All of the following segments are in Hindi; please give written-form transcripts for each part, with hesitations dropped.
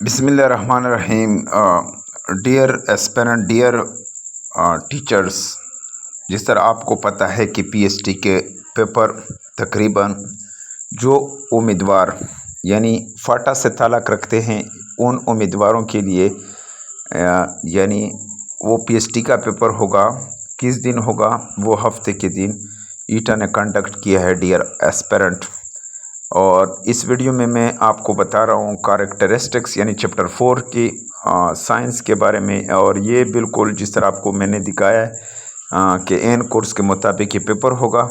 बिस्मिल्लाहिर्रहमानिर्रहीम। डियर एस्पिरेंट, डियर टीचर्स, जिस तरह आपको पता है कि पीएचडी के पेपर तकरीबन जो उम्मीदवार यानी फ़ाटा से ताल्लुक़ रखते हैं उन उम्मीदवारों के लिए यानी वो पीएचडी का पेपर होगा। किस दिन होगा? वो हफ्ते के दिन ईटा ने कंडक्ट किया है डियर एस्पिरेंट। और इस वीडियो में मैं आपको बता रहा हूँ कैरेक्टरिस्टिक्स यानी चैप्टर 4 की साइंस के बारे में। और ये बिल्कुल जिस तरह आपको मैंने दिखाया है कि एन कोर्स के मुताबिक ये पेपर होगा।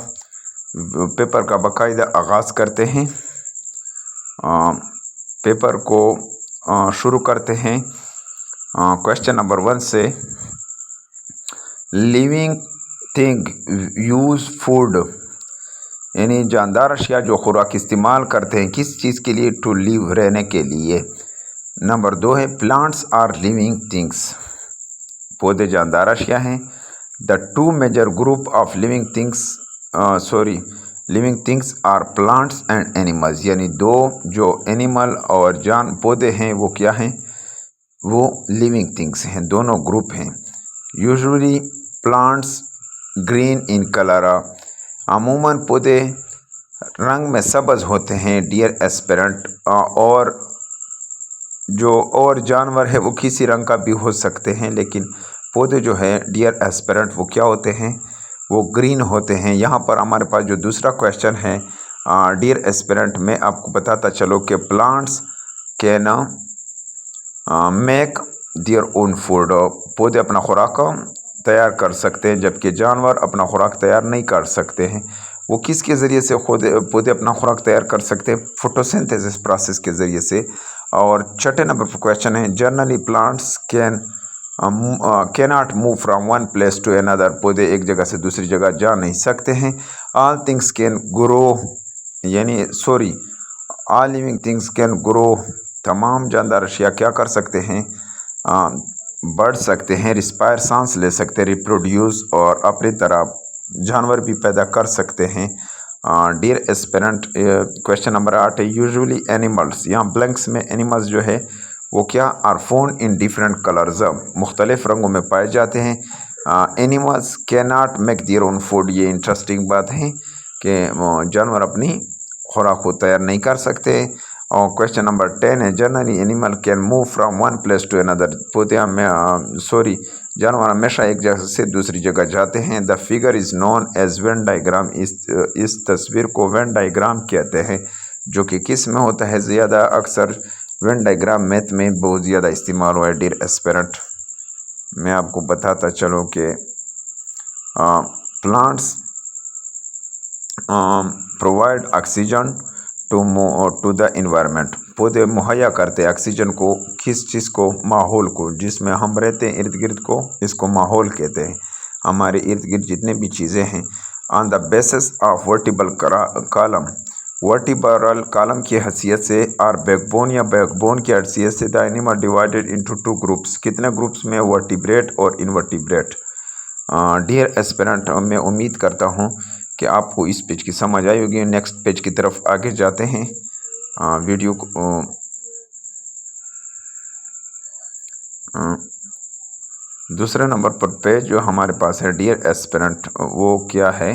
पेपर का बाकायदा आगाज़ करते हैं। पेपर को शुरू करते हैं क्वेश्चन नंबर 1 से। लिविंग थिंग यूज़ फूड यानी जानदार अशिया जो खुराक इस्तेमाल करते हैं किस चीज़ के लिए? टू लिव, रहने के लिए। नंबर 2 है प्लांट्स आर लिविंग थिंग्स, पौधे जानदार अशिया हैं। The two major group of living things are plants and animals, यानी दो जो एनिमल और पौधे हैं वो क्या हैं? वो लिविंग थिंग्स हैं, दोनों ग्रुप हैं। Usually plants green in colour, अमूमन पौधे रंग में सब्ज़ होते हैं डियर एस्पिरेंट। और जानवर है वो किसी रंग का भी हो सकते हैं, लेकिन पौधे जो है डियर एस्पिरेंट वो क्या होते हैं? वो ग्रीन होते हैं। यहाँ पर हमारे पास जो दूसरा क्वेश्चन है डियर एस्पिरेंट, मैं आपको बताता चलो कि plants can make their own food, पौधे अपना खुराक तैयार कर सकते हैं जबकि जानवर अपना खुराक तैयार नहीं कर सकते हैं। वो किसके ज़रिए से पौधे अपना खुराक तैयार कर सकते हैं? फोटोसिंथेसिस प्रोसेस के ज़रिए से। और छठे नंबर पर क्वेश्चन है generally plants cannot move from one place to another, पौधे एक जगह से दूसरी जगह जा नहीं सकते हैं। All things can grow all living things can grow, तमाम जानदार अशिया क्या कर सकते हैं? बढ़ सकते हैं, रिस्पायर, सांस ले सकते हैं, रिप्रोड्यूस, और अपनी तरह जानवर भी पैदा कर सकते हैं। डियर एस्पिरेंट, क्वेश्चन नंबर 8 है यूजुअली एनिमल्स, यहाँ ब्लैंक्स में एनिमल्स जो है वो क्या? Are found in different colours, मुख्तलिफ रंगों में पाए जाते हैं। Animals can not make their own food, ये इंटरेस्टिंग बात है कि जानवर अपनी खुराक को तैयार नहीं कर सकते। और क्वेश्चन नंबर 10 है generally animal can move from one place to another, जानवर हमेशा एक जगह से दूसरी जगह जाते हैं। The figure is known as Venn diagram, इस तस्वीर को वेन डायग्राम कहते हैं, जो कि किस में होता है ज़्यादा? अक्सर वेन डायग्राम मैथ में बहुत ज़्यादा इस्तेमाल हुआ है डियर एस्पिरेंट। मैं आपको बताता चलूँ कि plants provide oxygen to the environment, पौधे मुहैया करते हैं ऑक्सीजन को, किस चीज़ को? माहौल को, जिसमें हम रहते हैं इर्द गिर्द को, इसको माहौल कहते हैं। हमारे इर्द गिर्द जितने भी चीज़ें हैं। On the basis of vertebral column, vertebral column की हैसियत से, और बैकबोन या बैकबोन की हैसियत से, the animal divided into two groups, कितने ग्रुप्स में? वर्टिब्रेट और इनवर्टिब्रेट। डियर एस्पिरेंट, मैं उम्मीद करता हूँ कि आपको इस पेज की समझ आई होगी। नेक्स्ट पेज की तरफ आगे जाते हैं। वीडियो को दूसरे नंबर पर पेज जो हमारे पास है डियर एस्पिरेंट वो क्या है?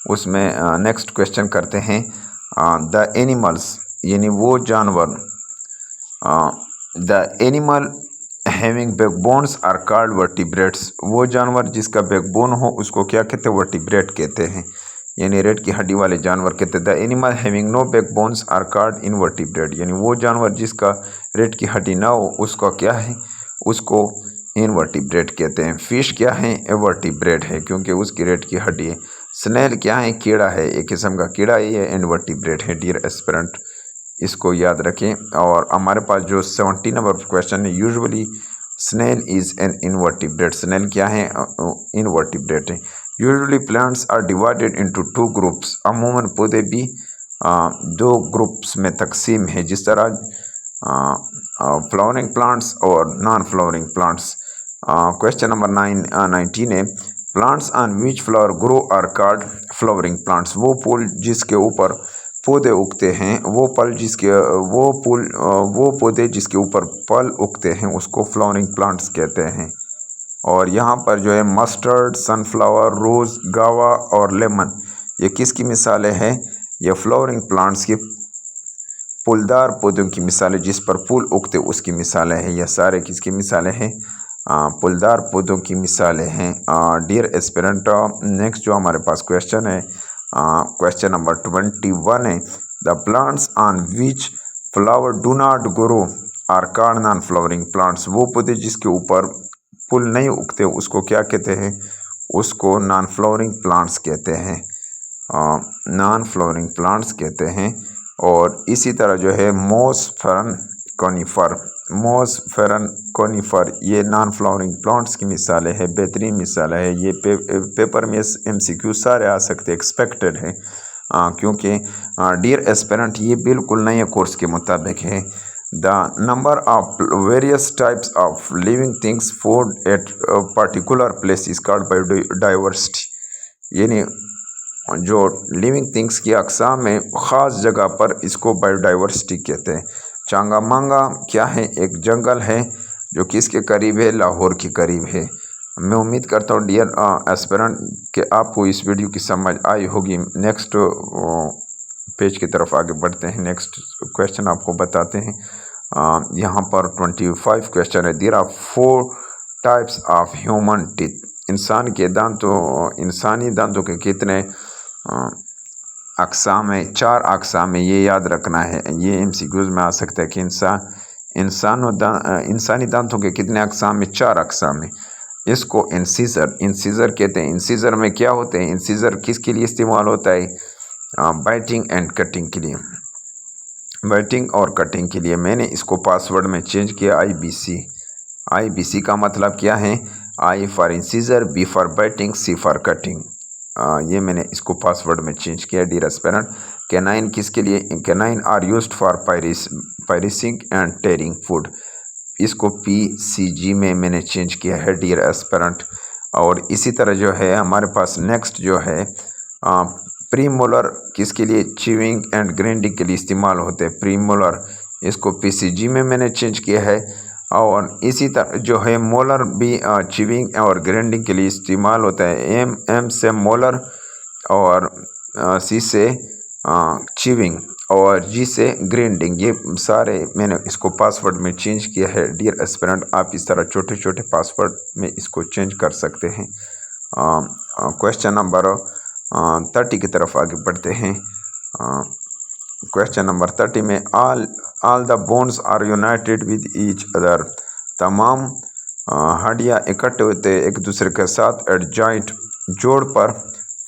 उसमें नेक्स्ट क्वेश्चन करते हैं द एनिमल्स, यानी वो जानवर, the animal having backbones are called vertebrates, वो जानवर जिसका बैकबोन हो उसको क्या कहते हैं? वर्टिब्रेट कहते हैं, यानी रेट की हड्डी वाले जानवर कहते हैं। The animal having no backbones are called invertebrate, यानी वो जानवर जिसका रेट की हड्डी ना हो उसका क्या है? उसको इनवर्टिब्रेट कहते हैं। फिश क्या है? एवर्टिब्रेट है क्योंकि उसकी रेट की हड्डी है। स्नेल क्या है? कीड़ा है, एक किस्म का कीड़ा है, ये इनवर्टिब्रेट है डियर एस्पिरेंट, इसको याद रखें। और हमारे पास जो 70 नंबर क्वेश्चन है usually snail is an invertebrate, snail क्या है? इनवर्टिब्रेट है। Usually plants are divided into two groups, अमूमन पौधे भी दो ग्रुप्स में तकसीम है, जिस तरह फ्लावरिंग प्लांट्स और non flowering plants. Question number 19 है plants on which flower grow are called flowering plants, वो फूल जिसके ऊपर पौधे उगते हैं, वो पौधे जिसके ऊपर फल उगते हैं उसको फ्लावरिंग प्लांट्स कहते हैं। और यहाँ पर जो है मस्टर्ड, सनफ्लावर, रोज़, गावा और लेमन, ये किसकी मिसालें हैं? ये फ्लावरिंग प्लांट्स की, फूलदार पौधों की मिसालें, जिस पर फूल उगते उसकी मिसालें हैं। यह सारे किसकी मिसालें हैं? फूलदार पौधों की मिसालें हैं। डियर एस्पिरेंट, नेक्स्ट जो हमारे पास क्वेश्चन है, क्वेश्चन नंबर 21 है, the plants on which flower do not grow are called non flowering plants. वो पौधे जिसके ऊपर फूल नहीं उगते उसको क्या कहते हैं? उसको नॉन फ्लावरिंग प्लांट्स कहते हैं, नॉन फ्लावरिंग प्लांट्स कहते हैं। और इसी तरह जो है मोस फेरन कोनिफर, ये नॉन फ्लावरिंग प्लांट्स की मिसालें है, बेहतरीन मिसालें है। ये पेपर में MCQ सारे आ सकते, एक्सपेक्टेड है, क्योंकि डियर एस्पिरेंट ये बिल्कुल नए कोर्स के मुताबिक है। The number of various types of living things food at particular place is called biodiversity. यानी जो लिविंग थिंग्स की अक़साम में ख़ास जगह पर, इसको बायोडाइवर्सिटी कहते हैं। चांगामांगा क्या है? एक जंगल है जो किसके करीब है? लाहौर के करीब है। मैं उम्मीद करता हूँ डियर एस्पिरेंट कि आपको इस वीडियो की समझ आई होगी। नेक्स्ट पेज की तरफ आगे बढ़ते हैं। नेक्स्ट क्वेश्चन आपको बताते हैं। यहाँ पर 25 क्वेश्चन है। There are 4 types of human teeth. इंसानी दांतों के कितने अक़साम है? 4 अक़साम है, ये याद रखना है। ये MCQs में आ सकता है कि इंसानी दांतों के कितने अक़साम है? 4 अक़साम है। इसको इंसीजर कहते हैं। इंसीजर में क्या होते हैं? इंसीजर किसके लिए इस्तेमाल होता है? बाइटिंग एंड कटिंग के लिए, बाइटिंग और कटिंग के लिए। मैंने इसको पासवर्ड में चेंज किया IBC का मतलब क्या है? I for incisor, B for biting, C for cutting. ये मैंने इसको पासवर्ड में चेंज किया डियर एस्पिरेंट। कैनाइन किसके लिए? Canine are used for piercing and tearing food. इसको PCG में मैंने चेंज किया है डियर एस्पिरेंट। और इसी तरह जो है हमारे पास नेक्स्ट जो है प्रीमोलर किसके लिए? च्यूइंग एंड ग्राइंडिंग के लिए इस्तेमाल होते हैं प्रीमोलर, इसको PCG में मैंने चेंज किया है। और इसी तरह जो है मोलर भी च्यूइंग और ग्राइंडिंग के लिए इस्तेमाल होता है। M से मोलर और C से च्यूइंग और G से ग्राइंडिंग। ये सारे मैंने इसको पासवर्ड में चेंज किया है डियर एस्पिरेंट। आप इस तरह छोटे छोटे पासवर्ड में इसको चेंज कर सकते हैं। क्वेश्चन नंबर 30 की तरफ आगे बढ़ते हैं। क्वेश्चन नंबर 30 में all the bones are united with each other. तमाम हड्डियाँ इकट्ठे होते हैं एक दूसरे के साथ एट जॉइंट, जोड़ पर,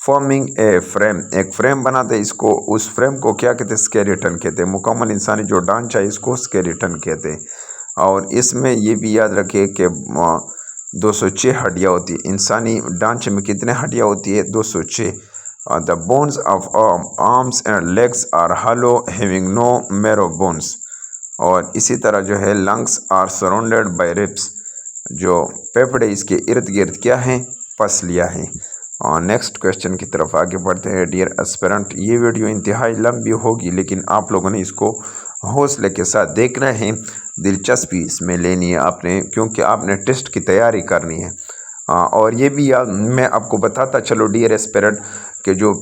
फॉर्मिंग ए फ्रेम, एक फ्रेम बनाते हैं। इसको, उस फ्रेम को क्या कहते हैं? स्केलेटन कहते हैं। मुकम्मल इंसानी जो ढांचा है इसको स्केलेटन कहते हैं। और इसमें ये भी याद रखिए कि 206 हड्डियाँ होती है। इंसानी ढांचे में कितने हड्डियाँ होती है? 206। The bones of arms and legs are hollow having no marrow bones. और इसी तरह जो है lungs are surrounded by ribs, जो फेफड़े इसके इर्द गिर्द क्या हैं? पसलियाँ हैं। और नेक्स्ट क्वेश्चन की तरफ आगे बढ़ते हैं डियर एस्पिरेंट। ये वीडियो इंतहाई लंबी होगी लेकिन आप लोगों ने इसको हौसले के साथ देखना है, दिलचस्पी इसमें लेनी है आपने, क्योंकि आपने टेस्ट की तैयारी करनी है। और ये भी मैं आपको बताता चलो डियर एस्पिरेंट कि जो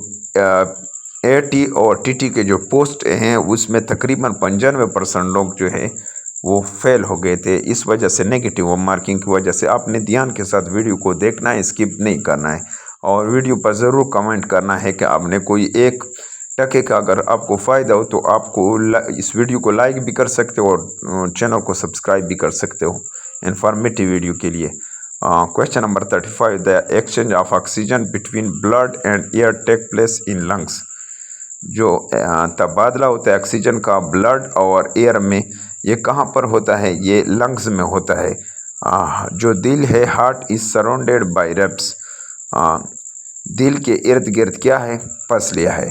AT और TT के जो पोस्ट हैं उसमें तकरीबन 95% लोग जो है वो फेल हो गए थे। इस वजह से नेगेटिव मार्किंग की वजह से आपने ध्यान के साथ वीडियो को देखना है, स्किप नहीं करना है। और वीडियो पर ज़रूर कमेंट करना है कि आपने कोई 1% का अगर आपको फ़ायदा हो तो आपको इस वीडियो को लाइक भी कर सकते हो और चैनल को सब्सक्राइब भी कर सकते हो इंफॉर्मेटिव वीडियो के लिए। Question number 35, the exchange of oxygen between blood and air take place in lungs. जो तबादला होता है ऑक्सीजन का ब्लड और एयर में, ये कहाँ पर होता है? ये लंग्स में होता है। जो दिल है, heart is surrounded by ribs. दिल के इर्द गिर्द क्या है? पसलियाँ है।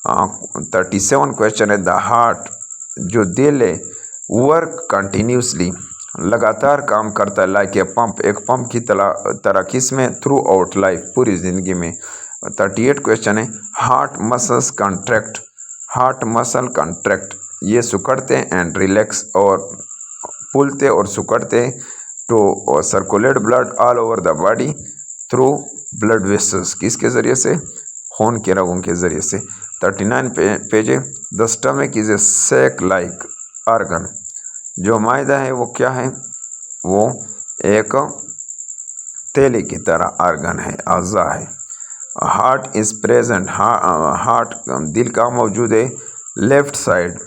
37 क्वेश्चन है, द हार्ट, जो दिल है, वर्क कंटिन्यूसली, लगातार काम करता है, लाइक ए पंप, एक पंप की तरह किस में? थ्रू आउट लाइफ, पूरी ज़िंदगी में। 38 क्वेश्चन है, heart muscles contract, heart muscle contract, ये सुकड़ते एंड रिलैक्स और फूलते और सुकड़ते to circulate blood all over the body through blood vessels, किसके ज़रिए से, खून के रगों के ज़रिए से। 39 page. The stomach is a sac like organ, जो मायदा है वो क्या है, वो एक तेली की तरह ऑर्गन है, अज़ा है। हार्ट इज प्रेजेंट, हार्ट दिल का मौजूद है left side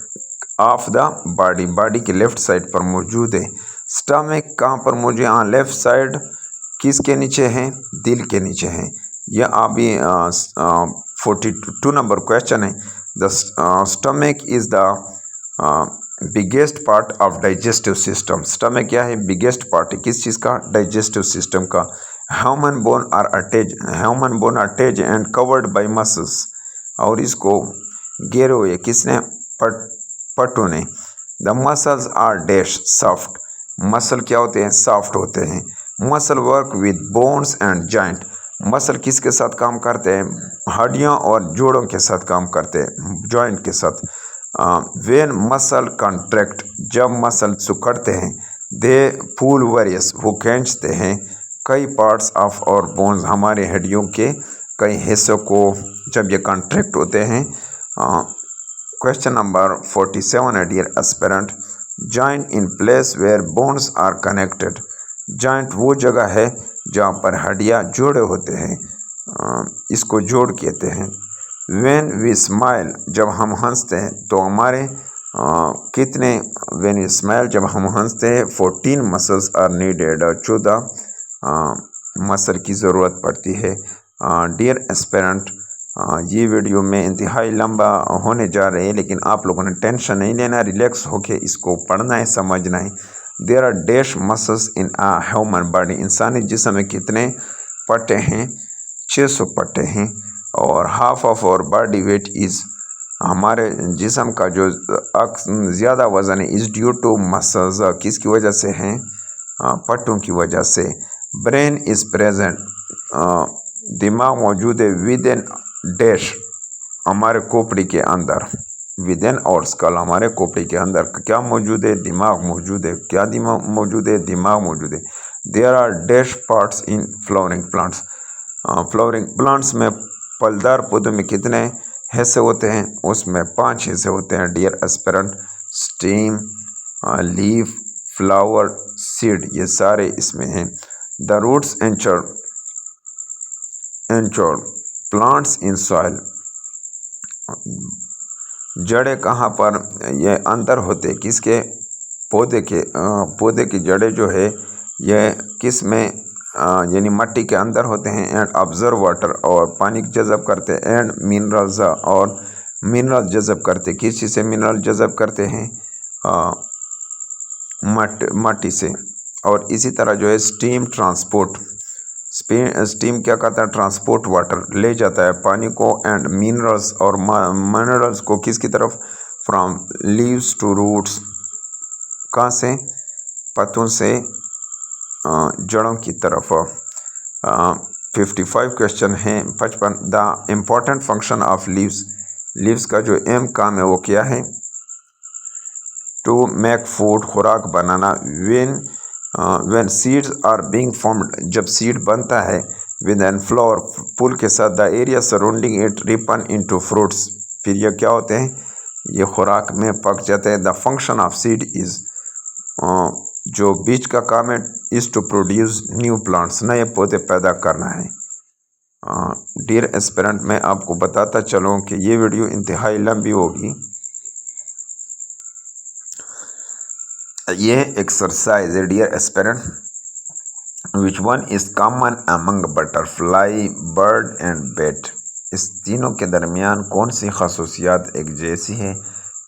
of the body, body के लेफ्ट साइड पर मौजूद है। स्टमक कहाँ पर मौजूद है, हाँ लेफ्ट साइड, किसके नीचे है, दिल के नीचे है। यह अभी 42 नंबर क्वेश्चन है। The stomach is the biggest part of digestive system, stomach क्या है, बिगेस्ट पार्ट है किस चीज़ का, डाइजेस्टिव सिस्टम का। Human bone are attach, human bone attach and covered by muscles, और इसको घेरे हुए किसने, पट्टों ने। The muscles are dash soft, muscle क्या होते हैं, सॉफ्ट होते हैं। Muscle work with bones and joint, muscle किसके साथ काम करते हैं, हड्डियों और जोड़ों के साथ काम करते हैं, जॉइंट के साथ। वेन मसल कंट्रैक्ट, जब मसल सुकड़ते हैं, दे पुल वेरियस, वो खींचते हैं कई पार्ट्स ऑफ और बोन्स, हमारे हड्डियों के कई हिस्सों को जब ये कंट्रैक्ट होते हैं। क्वेश्चन नंबर 47 है dear aspirant. Joint in place where bones are connected, joint वो जगह है जहाँ पर हड्डियाँ जोड़े होते हैं, इसको जोड़ कहते हैं। व्हेन वी स्माइल, जब हम हंसते हैं तो हमारे कितने, व्हेन वी स्माइल, जब हम हंसते हैं 14 मसल्स आर नीडेड, 14 मसल की ज़रूरत पड़ती है। डियर एस्पिरेंट, ये वीडियो में इंतहाई लंबा होने जा रहे हैं, लेकिन आप लोगों ने टेंशन नहीं लेना, रिलैक्स होके इसको पढ़ना है, समझना है। There are dash muscles in a human body, इंसानी जिस्म में कितने पट्टे हैं, 600 पट्टे हैं। और हाफ ऑफ और बॉडी वेट इज़, हमारे जिस्म का जो ज़्यादा वज़न है, इज़ ड्यू टू मसल्स, किसकी वजह से हैं, पट्टों की वजह से। ब्रेन इज़ प्रेजेंट, दिमाग मौजूद है विद इन डैश, हमारे खोपड़ी के अंदर, विद इन और स्कल, हमारे खोपड़ी के अंदर क्या मौजूद है, दिमाग मौजूद है। क्या दिमाग मौजूद है, दिमाग मौजूद है। There are dash parts in flowering plants, flowering plants में, फलदार पौधों में कितने हिस्से होते हैं, उसमें 5 हिस्से होते हैं dear aspirant. Stem, leaf, flower, seed, ये सारे इसमें हैं। The roots anchor plants in soil, जड़ें कहाँ पर, ये अंदर होते किसके, पौधे के, पौधे की जड़ें जो है ये किस में, यानी मिट्टी के अंदर होते हैं। एंड ऑब्जर्व वाटर, और पानी जज़ब करते हैं। एंड मिनरल्स, और मिनरल जज़ब करते, किस चीज़ से मिनरल जज़ब करते हैं, मिट्टी से। और इसी तरह जो है स्टीम ट्रांसपोर्ट, स्टीम क्या करता है, ट्रांसपोर्ट वाटर, ले जाता है पानी को। एंड मिनरल्स, और मिनरल्स को किसकी तरफ, फ्रॉम लीव्स टू रूट्स, कहाँ से, पत्तों से जड़ों की तरफ। 55 क्वेश्चन है। 55, the important function of leaves, leaves का जो एम काम है वो क्या है, टू मेक फूड, खुराक बनाना। When seeds are being formed, जब सीड बनता है, विद एन फ्लावर, फूल के साथ, the area surrounding it ripen into fruits, फिर ये क्या होते हैं, ये खुराक में पक जाते हैं। The function of seed is, जो बीज का काम है, is to produce new plants, नए पौधे पैदा करना है। डियर एस्पिरेंट, मैं आपको बताता चलूँ कि ये वीडियो इंतहाई लंबी होगी। ये एक्सरसाइज है dear aspirant, which one is common among butterfly, bird and bat, इस तीनों के दरमियान कौन सी खसूसियात एक जैसी है,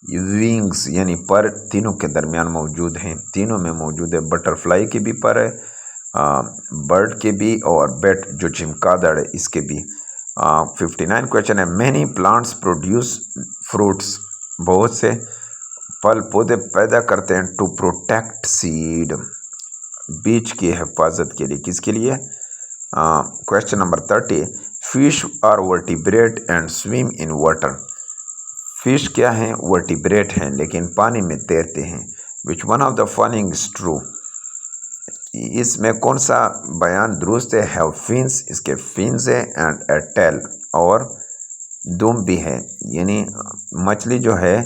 विंग्स यानी पर तीनों के दरमियान मौजूद हैं, तीनों में मौजूद है। बटरफ्लाई की भी पर है, बर्ड के भी, और बैट जो चमगादड़ है इसके भी। 59 क्वेश्चन है। मैनी प्लांट्स प्रोड्यूस फ्रूट्स, बहुत से फल पौधे पैदा करते हैं। टू प्रोटेक्ट सीड, बीज की हिफाजत के लिए, किसके लिए। Question number 30, fish are vertebrate and swim in water, fish क्या हैं? वर्टिब्रेट हैं, लेकिन पानी में तैरते हैं। Which one of the following is true? इसमें कौन सा बयान दुरुस्त है? हैव फिन्स, इसके फिन्स है, एंड ए टेल, और दुम भी है। यानी मछली जो है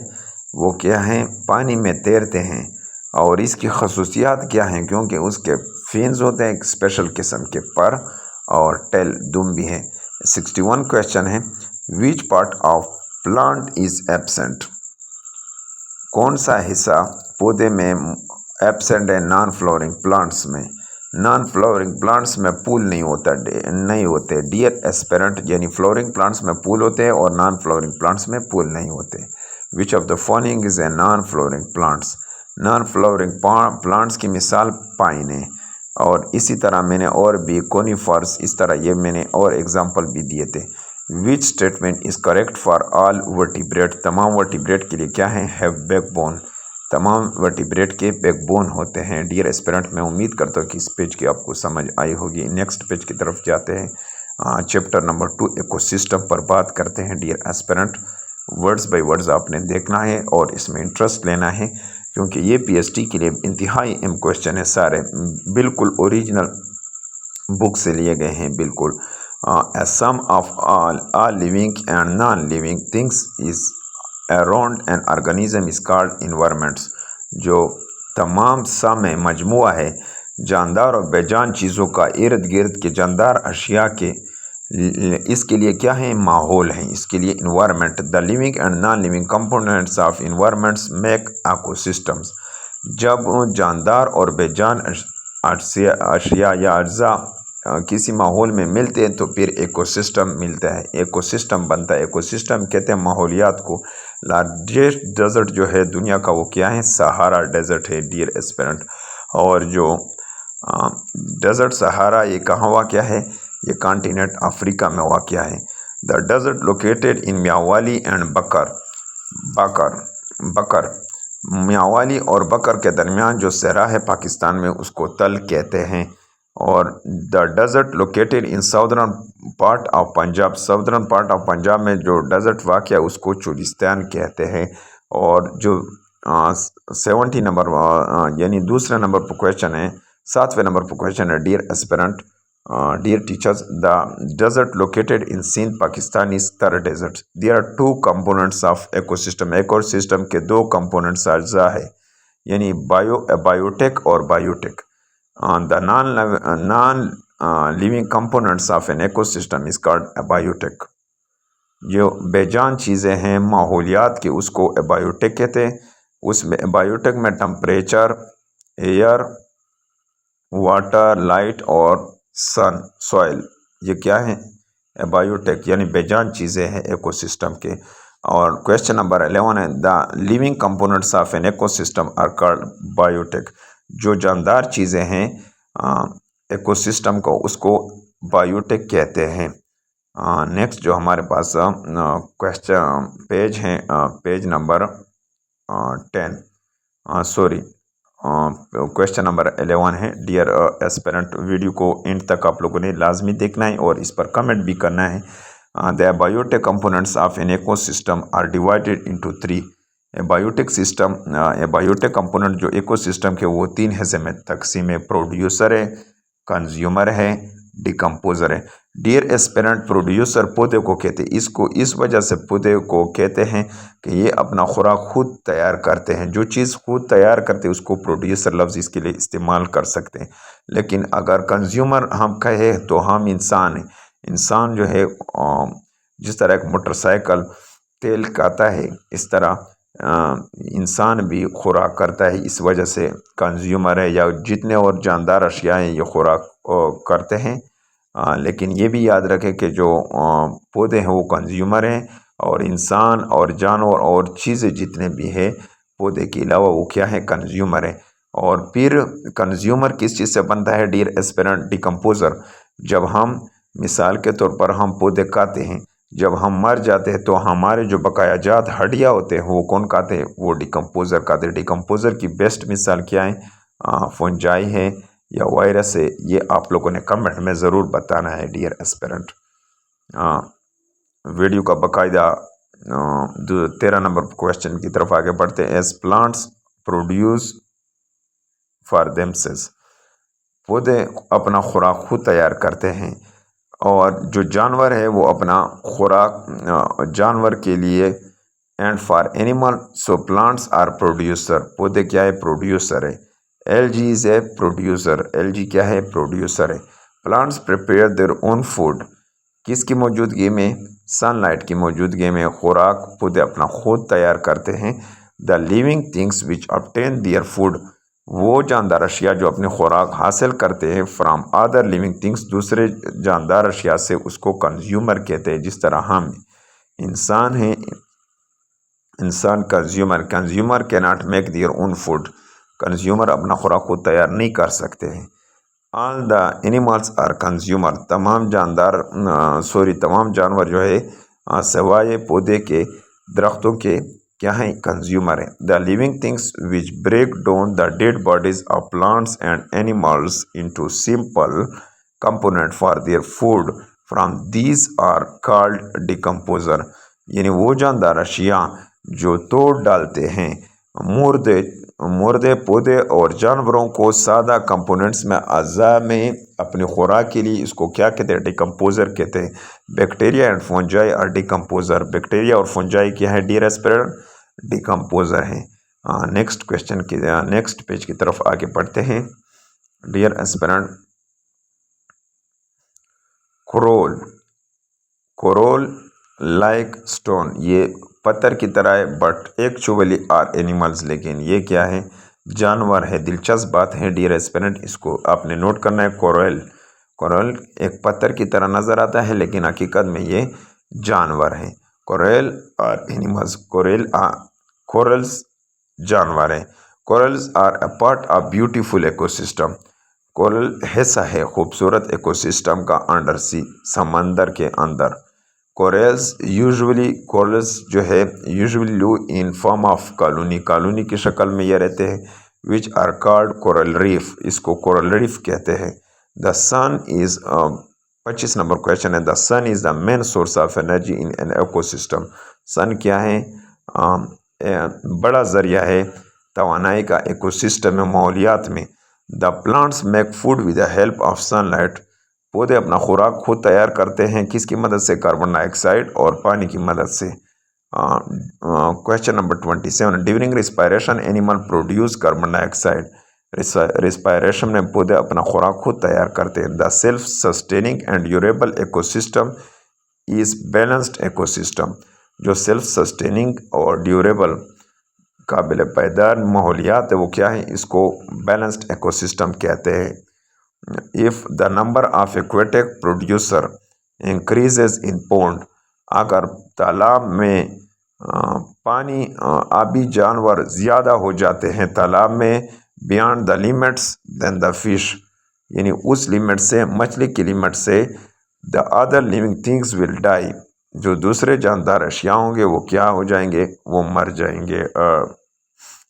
वो क्या है? पानी में तैरते हैं। और इसकी खसूसियात क्या हैं? क्योंकि उसके फिन्स होते हैं एक स्पेशल किस्म के पर, और टेल दुम भी है। 61 क्वेश्चन है, which part of plant is absent? कौन सा हिस्सा पौधे में एब्सेंट है नॉन फ्लावरिंग प्लांट्स में? नॉन फ्लावरिंग प्लांट्स में फूल नहीं होते। डियर एस्पेरेंट, यानी फ्लावरिंग प्लांट्स में फूल होते हैं और नॉन फ्लावरिंग प्लांट्स में फूल नहीं होते। विच of the following is a non flowering plants? Non flowering plants की मिसाल पाइन है। और इसी तरह मैंने और भी कोनीफर्स, इस तरह ये मैंने और एग्जाम्पल भी दिए थे। Which statement is correct for all vertebrate? तमाम वर्टिब्रेट के लिए क्या है? Have backbone. तमाम वर्टिब्रेट के बैकबोन होते हैं। डियर एस्पिरेंट, मैं उम्मीद करता हूँ कि इस पेज की आपको समझ आई होगी। नेक्स्ट पेज की तरफ जाते हैं। चैप्टर नंबर 2 इकोसिस्टम पर बात करते हैं। Dear aspirant, words by words आपने देखना है और इसमें इंटरेस्ट लेना है, क्योंकि ये पीएचडी के लिए इंतहाई अहम क्वेश्चन है। सारे बिल्कुल ओरिजिनल बुक से लिए गए हैं। बिल्कुल a sum of all living and non-living things is around an organism is called environments। जो तमाम सम है, मजमुआ है जानदार और बेजान चीज़ों का, इर्द गिर्द के जानदार अशिया के, इसके लिए क्या है? माहौल है। इसके लिए environment. The living and non living components of environments make ecosystems. जब जानदार और बेजान अशिया या अज्जा किसी माहौल में मिलते हैं तो फिर इकोसिस्टम मिलता है, इकोसिस्टम बनता है। इकोसिस्टम कहते हैं माहौलियात को। लार्जेस्ट डेजर्ट जो है दुनिया का वो क्या है? सहारा डेजर्ट है। डियर एस्पिरेंट, और जो डेजर्ट सहारा ये कहाँ वाक़या है? ये कॉन्टिनेंट अफ्रीका में वाक़या है। The desert located in Mianwali and Bhakkar Mianwali और बकर के दरमियान जो सहरा है पाकिस्तान में, उसको तल कहते हैं। और the desert located in southern part of Punjab, southern part of Punjab में जो डेजर्ट वाक़ है उसको चुलिस्तान कहते हैं। और जो 70 नंबर यानी दूसरे नंबर पर क्वेश्चन है, 7वें नंबर पर क्वेश्चन है। Dear aspirant, dear teachers, the desert located in Sindh Pakistan is Thar desert. There are 2 components of ecosystem. Ecosystem के 2 कंपोनेंट्स अज्जा है, यानी बायोटेक और biotic. The non-living components of an ecosystem is called abiotic। जो बेजान चीज़ें हैं माहौलियात की, उसको एबायोटिक कहते हैं। उसमें एबायोटिक में टेम्परेचर, एयर, वाटर, लाइट और सन, सॉइल, ये क्या है? एबायोटिक, यानी बेजान चीज़ें हैं इकोसिस्टम के। और क्वेश्चन नंबर 11 है, the living components of an ecosystem are called biotic. जो जानदार चीज़ें हैं इकोसिस्टम को, उसको बायोटिक कहते हैं। नेक्स्ट जो हमारे पास क्वेश्चन पेज है, page number 10, sorry question number 11 है। डियर एस्पिरेंट, वीडियो को एंड तक आप लोगों ने लाजमी देखना है और इस पर कमेंट भी करना है। The biotic components of an ecosystem are divided into 3। Biotic system, biotic component जो इकोसिस्टम के, वो 3 हिस्से में तकसीम है। प्रोड्यूसर है, कंज्यूमर है, डिकम्पोजर है। डियर एस्पिरेंट, प्रोड्यूसर पौधे को कहते हैं। इसको इस वजह से पौधे को कहते हैं कि ये अपना खुराक खुद तैयार करते हैं। जो चीज़ खुद तैयार करते हैं उसको प्रोड्यूसर लफ्ज़ इसके लिए इस्तेमाल कर सकते हैं। लेकिन अगर कंज्यूमर हम कहें तो हम इंसान हैं। इंसान जो है जिस तरह एक मोटरसाइकिल तेल खाता है, इस तरह इंसान भी खुराक करता है। इस वजह से कंज्यूमर है, या जितने और जानदार अशिया हैं ये खुराक करते हैं। लेकिन ये भी याद रखें कि जो पौधे हैं वो कंज्यूमर हैं, और इंसान और जानवर और चीज़ें जितने भी हैं पौधे के अलावा वो क्या है? कंज्यूमर है। और फिर कंज्यूमर किस चीज़ से बनता है? Dear aspirant, decomposer. जब हम मिसाल के तौर पर हम पौधे खाते हैं, जब हम मर जाते हैं तो हमारे जो बकायाजात हड्डियाँ होते हैं वो कौन खाते हैं? वो डिकम्पोजर खाते हैं। डिकम्पोजर की बेस्ट मिसाल क्या है? फंजाई है या वायरस है? ये आप लोगों ने कमेंट में ज़रूर बताना है। डियर एस्पिरेंट, वीडियो का बाकायदा 13 नंबर क्वेश्चन की तरफ आगे बढ़ते हैं। As plants produce for themselves, पौधे अपना खुराक खुद तैयार करते हैं, और जो जानवर है वो अपना खुराक जानवर के लिए, and for animal, so plants are producer, पौधे क्या है, प्रोड्यूसर है। Algae is a producer, algae क्या है, प्रोड्यूसर है। Plants prepare their own food, किसकी मौजूदगी में, सनलाइट की मौजूदगी में खुराक पौधे अपना खुद तैयार करते हैं। The living things which obtain their food, वो जानदार अशिया जो अपनी खुराक हासिल करते हैं, फ्राम अदर लिविंग थिंग्स, दूसरे जानदार अशिया से, उसको कंज्यूमर कहते हैं। जिस तरह हम इंसान हैं, इंसान consumer, consumer can not make their own food, consumer अपना खुराक खुद तैयार नहीं कर सकते हैं। All the animals are consumer, तमाम जानदार तमाम जानवर जो है सिवाय पौधे के, दरख्तों के, क्या हैं, कंज्यूमर है। The living things which break down the dead bodies of plants and animals into simple component for their food from these are called decomposer, यानी वो जानदार अशिया जो तोड़ डालते हैं मुर्दे मुर्दे पौधे और जानवरों को सादा कंपोनेंट्स में, अज़ा में अपनी खुराक के लिए, इसको क्या कहते हैं, डिकम्पोजर कहते हैं। Bacteria and fungi are decomposer, bacteria और फंजाई क्या है, डियर एस्पिरेंट, डिकम्पोजर हैं। नेक्स्ट क्वेश्चन की, नेक्स्ट पेज की तरफ आगे बढ़ते हैं। Dear aspirant, coral, coral like stone, ये पत्थर की तरह है, बट एक्चुअली आर एनिमल्स, लेकिन ये क्या है, जानवर है। दिलचस्प बात है डियर एस्पिरेंट, इसको आपने नोट करना है। कोरल, कोरल एक पत्थर की तरह नजर आता है, लेकिन हकीकत में ये जानवर है। कोरल आर एनिमल्स, कोरल्स जानवर है। Corals are a part of beautiful ecosystem, coral हिस्सा है खूबसूरत इकोसिस्टम का, अंडर सी, समंदर के अंदर। कोरल्स यूजुअली, कोरल्स जो है usually live in form of colony, colony की शक्ल में ये रहते हैं। Which are called coral reef, इसको कोरल रीफ कहते हैं। The sun is 25 number question है। The sun is the main source of energy in an ecosystem, sun क्या है, बड़ा जरिया है तवानाई का इकोसिस्टम में, माहौलियात में। The plants make food with the help of sunlight, पौधे अपना खुराक खुद तैयार करते हैं, किसकी मदद से, कार्बन डाइऑक्साइड और पानी की मदद से। Question number 27, during respiration animal produce carbon dioxide, respiration में पौधे अपना खुराक खुद तैयार करते हैं। The self sustaining and durable ecosystem is balanced ecosystem, जो सेल्फ सस्टेनिंग और ड्यूरेबल काबिल पायदार माहौलियात है वो क्या है, इसको बैलेंस्ड इकोसिस्टम कहते हैं। If the number of aquatic producer increases in pond, अगर तालाब में पानी आबी जानवर ज़्यादा हो जाते हैं तालाब में, beyond the limits then the fish, यानी उस लिमिट से, मछली की लिमिट से, the other living things will die, जो दूसरे जानदार अशिया होंगे वो क्या हो जाएंगे, वो मर जाएंगे।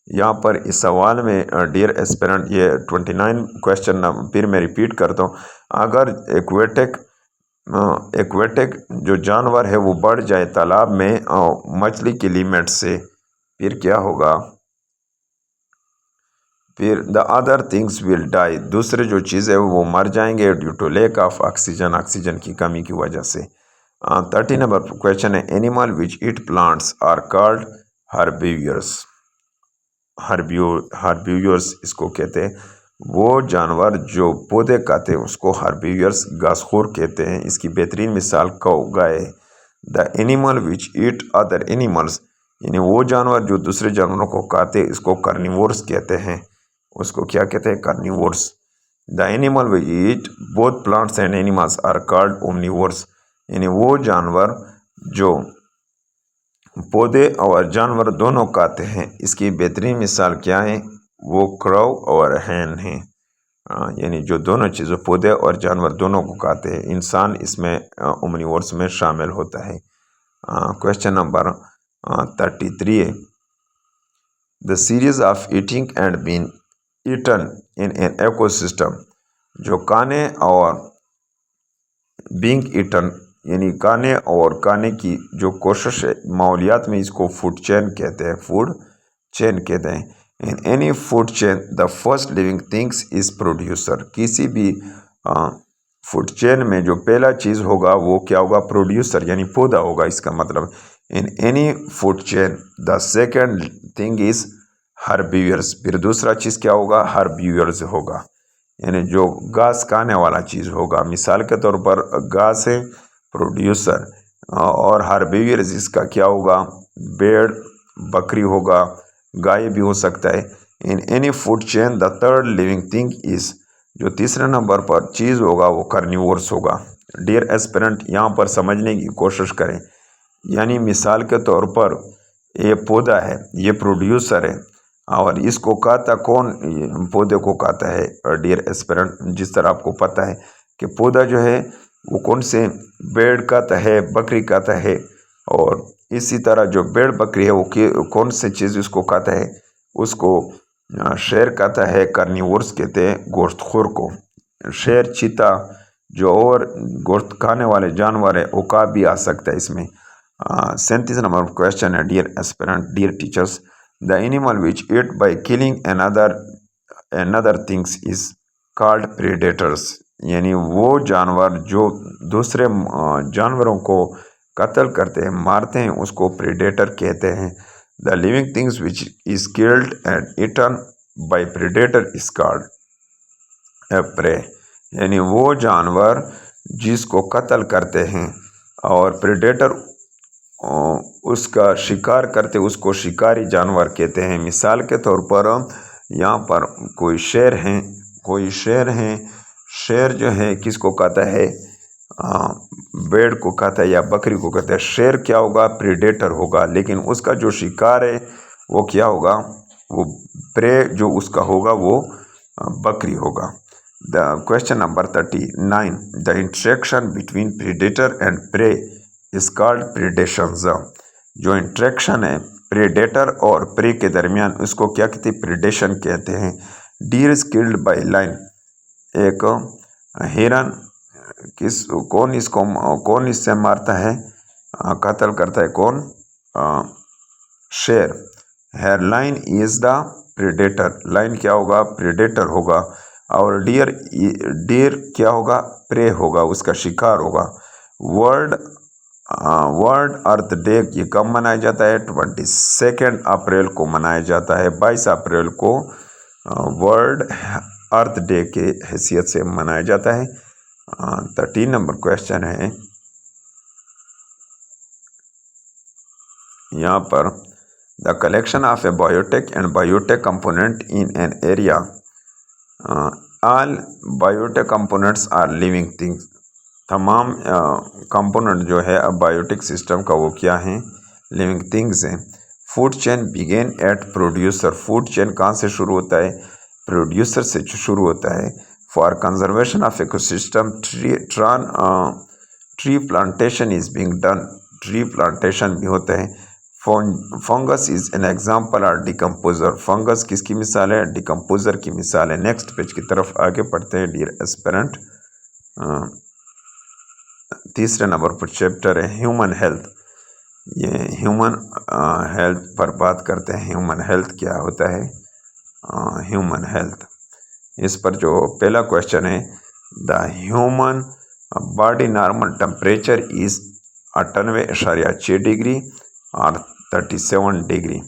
यहाँ पर इस सवाल में डियर एस्पिरेंट, ये 29 क्वेश्चन फिर मैं रिपीट करता हूँ। अगर एक्वेटिक जो जानवर है वो बढ़ जाए तालाब में मछली की लिमिट से, फिर क्या होगा, फिर the other things will die, दूसरे जो चीज़ें वो मर जाएंगे due to lack of oxygen, oxygen की कमी की वजह से। 30 नंबर क्वेश्चन है, animal which eat plants are called herbivores, herbivores इसको कहते हैं, वो जानवर जो पौधे खाते हैं उसको हर्बीवर्स, घासखोर कहते हैं। इसकी बेहतरीन मिसाल गाय है। The animal which eat other animals, यानी वो जानवर जो दूसरे जानवरों को खाते हैं, इसको कार्निवोर्स कहते हैं, उसको क्या कहते हैं, carnivores. The animal which eat both plants and animals are called omnivores, यानी वो जानवर जो पौधे और जानवर दोनों खाते हैं, इसकी बेहतरीन मिसाल क्या है, वो क्रो और हैन है, यानी जो दोनों चीज़ों, पौधे और जानवर दोनों को खाते हैं। इंसान इसमें ओमनिवोर्स में शामिल होता है। क्वेश्चन नंबर 33 है, the series of eating and been eaten in an ecosystem, जो खाने और बीइंग ईटन, यानी खाने और खाने की जो कोशिश है, माहौलियात में इसको फूड चेन कहते हैं, फूड चेन कहते हैं। In any food chain the first living things is producer. किसी भी फूड चेन में जो पहला चीज़ होगा वो क्या होगा, प्रोड्यूसर यानी पौधा होगा, इसका मतलब। In any food chain the second thing is herbivores. फिर दूसरा चीज़ क्या होगा, हर्बीवर्स होगा, यानी जो घास खाने वाला चीज़ होगा। मिसाल के तौर पर घास है प्रोड्यूसर, और हर्बीवर्स इसका क्या होगा, भेड़ बकरी होगा, गाय भी हो सकता है। In any food chain the third living thing is, जो तीसरे नंबर पर चीज़ होगा वो कार्निवोर्स होगा। डियर एस्पिरेंट, यहाँ पर समझने की कोशिश करें, यानी मिसाल के तौर पर ये पौधा है, ये प्रोड्यूसर है, और इसको खाता कौन, पौधे को खाता है डियर एस्पिरेंट। जिस तरह आपको पता है कि पौधा जो है वो कौन से, भेड़ खाता है, बकरी खाता है, और इसी तरह जो भेड़ बकरी है वो कौन से चीज़ उसको खाता है, उसको शेर खाता है, कार्निवोर्स कहते हैं गोश्तखोर को। शेर, चीता जो और गोश्त खाने वाले जानवर है, उकाब भी आ सकता है इसमें। 37 नंबर क्वेश्चन है dear aspirant, dear teachers, the animal which eat by killing another things is called predators. यानी वो जानवर जो दूसरे जानवरों को कत्ल करते हैं, मारते हैं, उसको प्रेडेटर कहते हैं। The living things which is killed and eaten by predator is called a prey. यानी वो जानवर जिसको कत्ल करते हैं और प्रेडेटर उसका शिकार करते, उसको शिकारी जानवर कहते हैं। मिसाल के तौर पर यहाँ पर कोई शेर है, शेर जो है किसको खाता है, भेड़ को खाता है या बकरी को खाता है। शेर क्या होगा, प्रेडेटर होगा, लेकिन उसका जो शिकार है वो क्या होगा, वो प्रे जो उसका होगा वो बकरी होगा। The question number 39, the interaction between predator and prey is called predations. जो इंटरेक्शन है प्रेडेटर और प्रे के दरमियान, उसको क्या कहते हैं, प्रेडेशन कहते हैं। Deer is killed by lion, एक हिरन कौन इससे मारता है, कत्ल करता है, कौन, शेर। Here lion is the predator, lion क्या होगा, प्रेडेटर होगा, और डियर क्या होगा, प्रे होगा, उसका शिकार होगा। वर्ल्ड अर्थ डे ये कब मनाया जाता है, 22 अप्रैल को मनाया जाता है। 22 अप्रैल को वर्ल्ड अर्थ डे के हैसियत से मनाया जाता है। 13 नंबर क्वेश्चन है यहाँ पर, the collection of abiotic and biotic component in an area, all biotic components are living things. तमाम कंपोनेंट जो है अब बायोटिक सिस्टम का वो क्या है, लिविंग थिंग्स हैं। Food chain begin at producer, food chain कहाँ से शुरू होता है, प्रोड्यूसर से शुरू होता है। For conservation of ecosystem tree plantation is being done, tree plantation भी होता है। फंगस इज एन एग्जाम्पल और डिकम्पोजर, फंगस किसकी मिसाल है, डिकम्पोजर की मिसाल है। नेक्स्ट पेज की तरफ आगे पढ़ते हैं डियर एस्पिरेंट। तीसरे नंबर पर चैप्टर है ह्यूमन हेल्थ। ये ह्यूमन हेल्थ पर बात करते हैं। ह्यूमन हेल्थ क्या होता है, ह्यूमन हेल्थ, इस पर जो पहला क्वेश्चन है, the human body normal temperature is 98.6 degree और 37 डिग्री।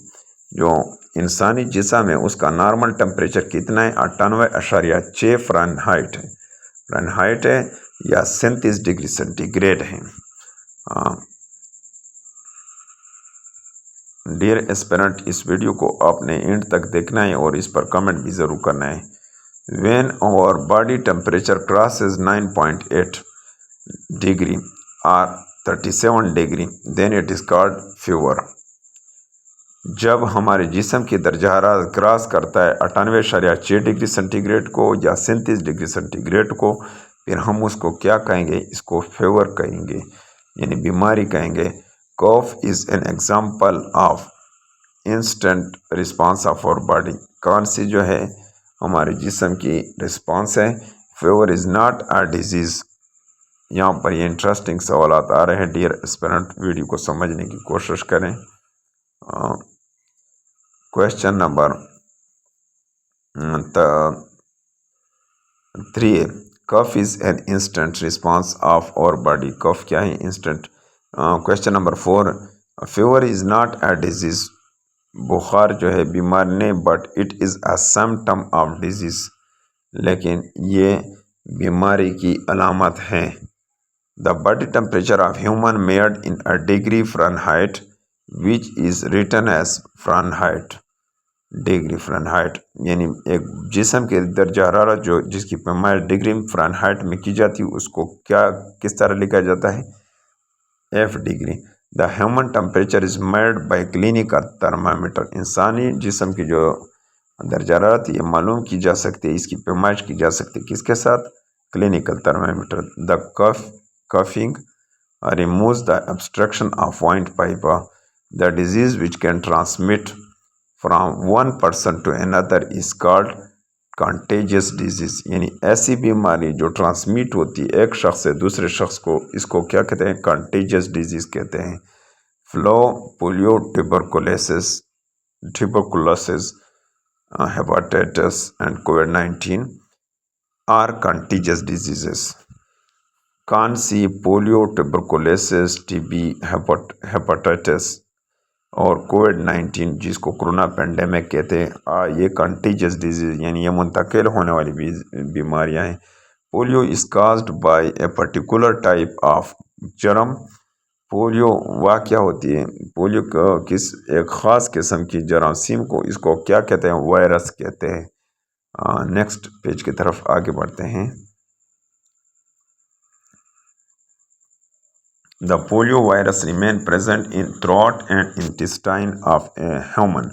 जो इंसानी जिस्म है उसका नॉर्मल टेम्परेचर कितना है, 98.6 फ़ारेनहाइट है या 37 डिग्री सेंटीग्रेड है। डियर एस्पिरेंट, इस वीडियो को आपने एंड तक देखना है और इस पर कमेंट भी ज़रूर करना है। When our body temperature crosses 9.8 degree और 37 degree then it is called fever. जब हमारे जिस्म की दर्जा हरारत क्रॉस करता है 98.6 डिग्री सेंटीग्रेड को या 37 डिग्री सेंटीग्रेड को, फिर हम उसको क्या कहेंगे, इसको फीवर कहेंगे, यानी बीमारी कहेंगे। Cough is an example of instant response of our body, कौन सी जो है हमारे जिस्म की रिस्पांस है। Fever is not a disease, यहाँ पर ये इंटरेस्टिंग सवाल आ रहे हैं डियर एस्पिरेंट, वीडियो को समझने की कोशिश करें। Question number 3 cough is an instant response of our body. कफ क्या है? Instant. Question number 4 fever is not a disease. बुखार जो है बीमार नहीं, but it is a symptom of disease, लेकिन ये बीमारी की अलामत है। The body temperature of human made in a degree Fahrenheit which is written as Fahrenheit. Degree Fahrenheit यानी एक जिस्म के दर्जा हरारत जो जिसकी पैमाइश डिग्री फ़ारेनहाइट में की जाती है उसको क्या किस तरह लिखा जाता है? F degree. The human temperature is made by clinical thermometer. इंसानी जिस्म की जो दर्जा हरारत ये मालूम की जा सकती है, इसकी पैमाइश की जा सकती है किसके साथ? Clinical thermometer. The coughing removes the obstruction of point pipe. The disease which can transmit from one person to another is called contagious disease। यानी ऐसी बीमारी जो ट्रांसमिट होती है एक शख्स से दूसरे शख्स को, इसको क्या कहते हैं? कंटेजियस डिजीज कहते हैं। Flu, polio, tuberculosis, hepatitis and कोविड-19 आर कंटेजियस डिजीजेस। कौन सी? पोलियो, ट्यूबरकुलोसिस, टीबी, हेपेटाइटिस और कोविड-19 जिसको कोरोना पेंडेमिक कहते हैं, ये कंटेजियस डिजीज यानी ये मुंतकिल होने वाली बीमारियां हैं। Polio is caused by a particular type of germ. Polio वाक़या होती है, पोलियो किस एक ख़ास किस्म की जरासीम को, इसको क्या कहते हैं? वायरस कहते हैं। नेक्स्ट पेज की तरफ आगे बढ़ते हैं। The polio virus remain present in throat and intestine of a human।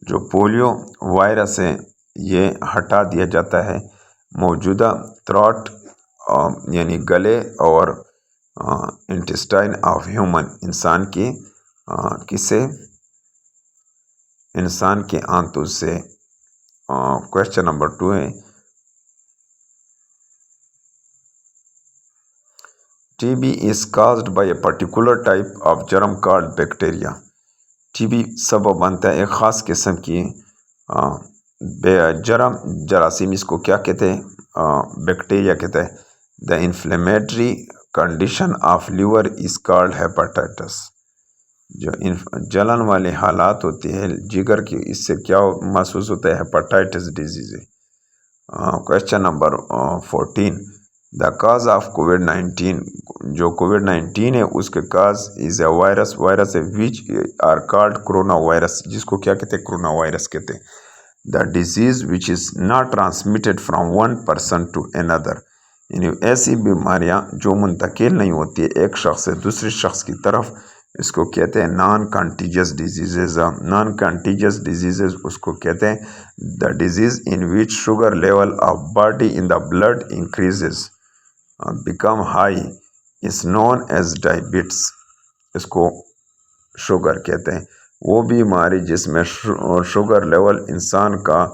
जो पोलियो वायरस है ये हटा दिया जाता है मौजूदा थ्रोट यानी गले और इंटेस्टाइन ऑफ ह्यूमन इंसान की किसे? इंसान के आंतों से। क्वेश्चन नंबर 2 है TB is caused by a particular type of germ called bacteria। TB सबब बनता है एक ख़ास किस्म की जरासीम, इसको क्या कहते हैं? बैक्टीरिया कहते हैं। The inflammatory condition of liver is called hepatitis. जो जलन वाले हालात होती है जिगर की, इससे क्या महसूस होता है? हेपेटाइटिस डिजीज है। Question number 14 the cause of कोविड-19। जो कोविड-19 है उसके काज इज ए वायरस है which are called corona virus, जिसको क्या कहते हैं? कोरोना वायरस कहते हैं। The disease which is not transmitted from one person to another, यानी ऐसी बीमारियां जो मुंतकिल नहीं होती है एक शख्स से दूसरे शख्स की तरफ, इसको कहते हैं non contagious diseases. Non contagious diseases उसको कहते हैं the disease in which sugar level of body in the blood increases become high is known as diabetes. इसको शुगर कहते हैं। वो बीमारी जिसमें शुगर लेवल इंसान का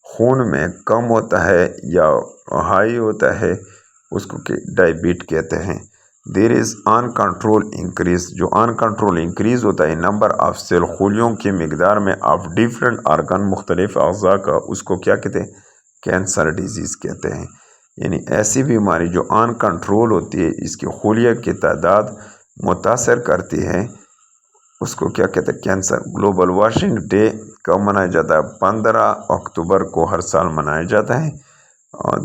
खून में कम होता है या हाई होता है उसको डायबिट कहते हैं। There is uncontrolled increase. जो अनकंट्रोल इंक्रीज होता है नंबर ऑफ सेल खूलियों की मकदार में ऑफ डिफरेंट आर्गन मुख्तलिफ अज़ा का, उसको क्या कहते हैं? कैंसर डिजीज़ कहते हैं। यानी ऐसी बीमारी जो अनकंट्रोल होती है, इसकी खूलिया की तादाद मुतासर करती है, उसको क्या कहते हैं? कैंसर। ग्लोबल वॉशिंग डे कब मनाया जाता है? 15 अक्टूबर को हर साल मनाया जाता है।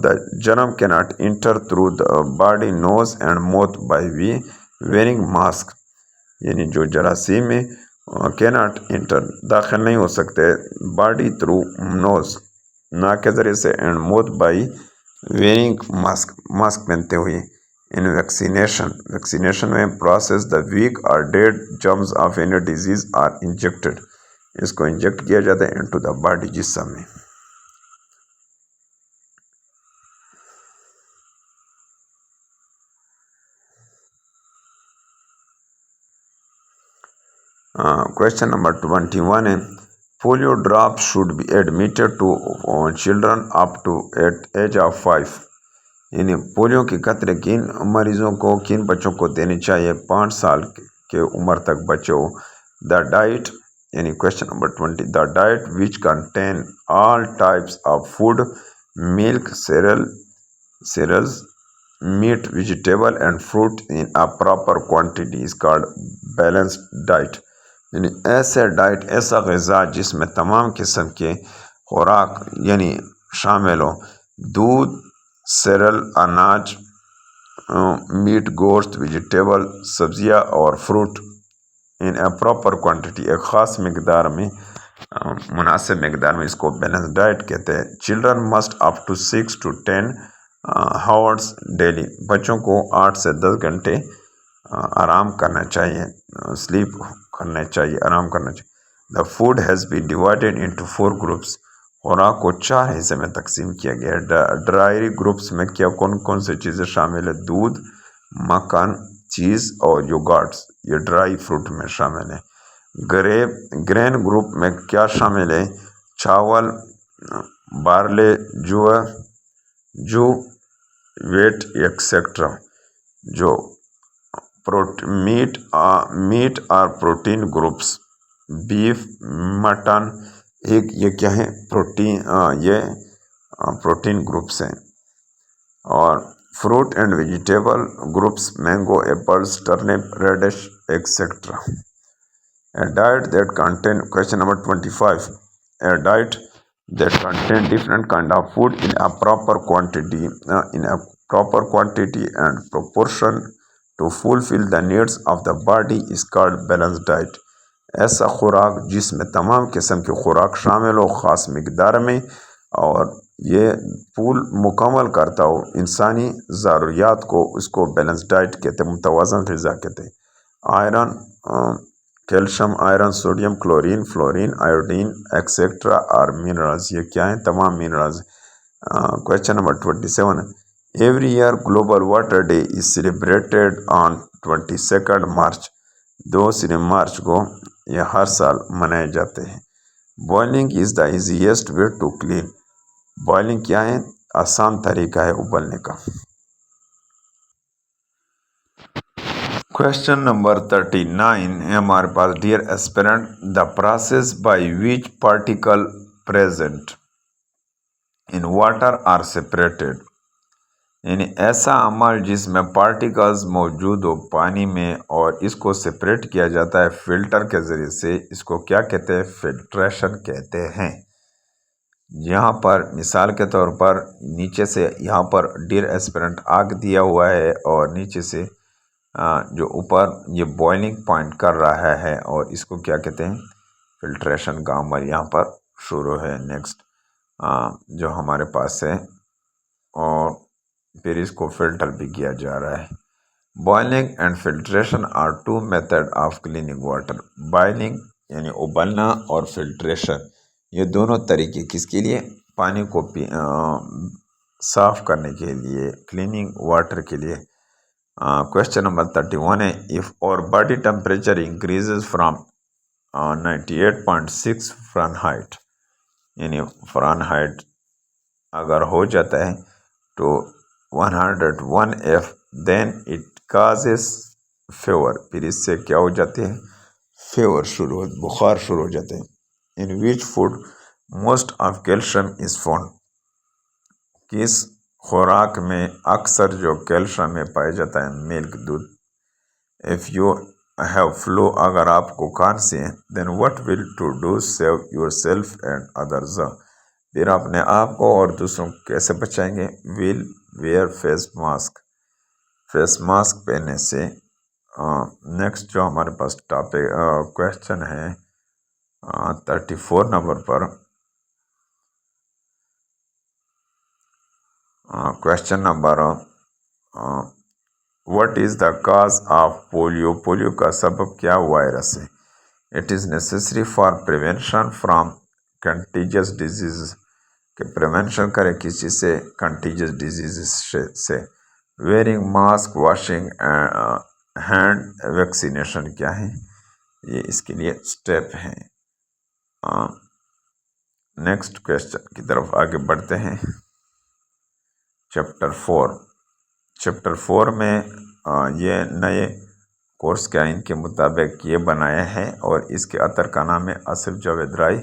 The germ can not enter through the body nose and mouth by wearing mask. यानी जो जरासीम में कैन नॉट इंटर दाखिल नहीं हो सकते बॉडी थ्रू नोज नाक के ज़रिए से and mouth by wearing mask पहनते हुए। इन वैक्सीनेशन में प्रोसेस द वीक और dead germs of any disease are injected. इसको इंजेक्ट किया जाता है इनटू द बॉडी जिस्म में। क्वेश्चन नंबर 21 है polio drop should be admitted to children up to at age of 5। यानी पोलियो के कतरे किन मरीजों को, किन बच्चों को देने चाहिए 5 साल के उम्र तक बच्चों। द डाइट, यानी question number 20, the diet which contain all types of food, milk, cereals, meat, vegetable and fruit in a proper quantity is called balanced diet। यानी ऐसे डाइट, ऐसा ग़िज़ा जिसमें तमाम किस्म के खुराक यानी शामिल हो, दूध, सेरल, अनाज, मीट, गोश्त, वेजिटेबल, सब्जियां और fruit in A proper quantity, एक ख़ास मकदार में, मुनासिब मकदार में, इसको बैलेंस डाइट कहते हैं। Children must up to 6 to 10 hours daily, बच्चों को 8 से 10 घंटे आराम करना चाहिए, स्लीप करना चाहिए, आराम करना चाहिए। The food has been divided into 4 groups, खुराक को 4 हिस्से में तकसीम किया गया है। ड्राई ग्रुप्स में क्या कौन कौन सी चीज़ें शामिल है? दूध, मक्खन, चीज़ और योगर्ट्स, ये ड्राई फ्रूट में शामिल है। ग्रेन ग्रुप में क्या शामिल है? चावल, बार्ले, जू, वेट एक्सेट्रा। जो मीट और protein groups, beef, mutton, egg, ये क्या है? प्रोटीन ग्रुप्स हैं। और fruit and vegetable groups, mango, apples, turnip, radish etcetera. A diet that contain, question number 25, a diet that contain different kind of food in a proper quantity and proportion to fulfill the needs of the body is called balanced diet। ऐसा खुराक जिसमें तमाम किस्म की खुराक शामिल हो ख़ास मकदार में, और ये पूल मुकम्मल करता हो इंसानी ज़रूरियात को, उसको बैलेंस डाइट कहते हैं, मुतवाज़न ग़िज़ा कहते हैं। Iron, calcium, iron, sodium, chlorine, fluorine, iodine etcetera और मिनरल्स, ये क्या हैं? तमाम minerals. Question number 27, every year global water day is celebrated on 22 March, 2 मार्च को ये हर साल मनाए जाते हैं। Boiling is the easiest way to clean, boiling क्या है? आसान तरीका है उबलने का। क्वेश्चन नंबर 39 है हमारे पास, dear aspirant, the process by which particle present in water are separated, यानी ऐसा अमल जिसमें पार्टिकल्स मौजूद हो पानी में और इसको सेपरेट किया जाता है फिल्टर के ज़रिए से, इसको क्या कहते हैं? फिल्ट्रेशन कहते हैं। यहाँ पर मिसाल के तौर पर नीचे से, यहाँ पर डियर एस्पिरेंट आग दिया हुआ है और नीचे से जो ऊपर ये बॉइलिंग पॉइंट कर रहा है, और इसको क्या कहते हैं? फिल्ट्रेशन का अमल यहाँ पर शुरू है। नेक्स्ट जो हमारे पास है, और फिर इसको फिल्टर भी किया जा रहा है। Boiling and filtration are 2 method of cleaning water. Boiling यानी उबलना और फिल्ट्रेशन, ये दोनों तरीके किसके लिए? पानी को साफ़ करने के लिए, क्लीनिंग वाटर के लिए। क्वेश्चन नंबर 31 है, if our body temperature increases from 98.6 Fahrenheit, यानी फ़ारेनहाइट अगर हो जाता है तो 101 F, then it causes fever, फिर इससे क्या हो जाते हैं? फीवर शुरू हो, बुखार शुरू हो जाते हैं। In which food most of calcium is found, किस खुराक में अक्सर जो कैल्शियम में पाया जाता है? मिल्क, दूध। इफ़ यू हैव फ्लू, अगर आपको खांसी है, then what will to do save your self and others, फिर अपने आप को और दूसरों को कैसे बचाएंगे? Will wear face mask, face mask पहनने से। नेक्स्ट जो हमारे पास टॉपिक क्वेश्चन है 34 नंबर पर, question number, what is the cause of polio, polio का सबब क्या वायरस है? It is necessary for prevention from contiguous disease, के प्रिवेंशन करें किस चीज़ से? कंटीजियस डिजीज से। Wearing mask, washing hand, vaccination क्या है? ये इसके लिए स्टेप हैं। नेक्स्ट क्वेश्चन की तरफ आगे बढ़ते हैं। चैप्टर 4 में ये नए कोर्स के आइन के मुताबिक ये बनाया है और इसके अतर का नाम है आसिफ जावेद राय।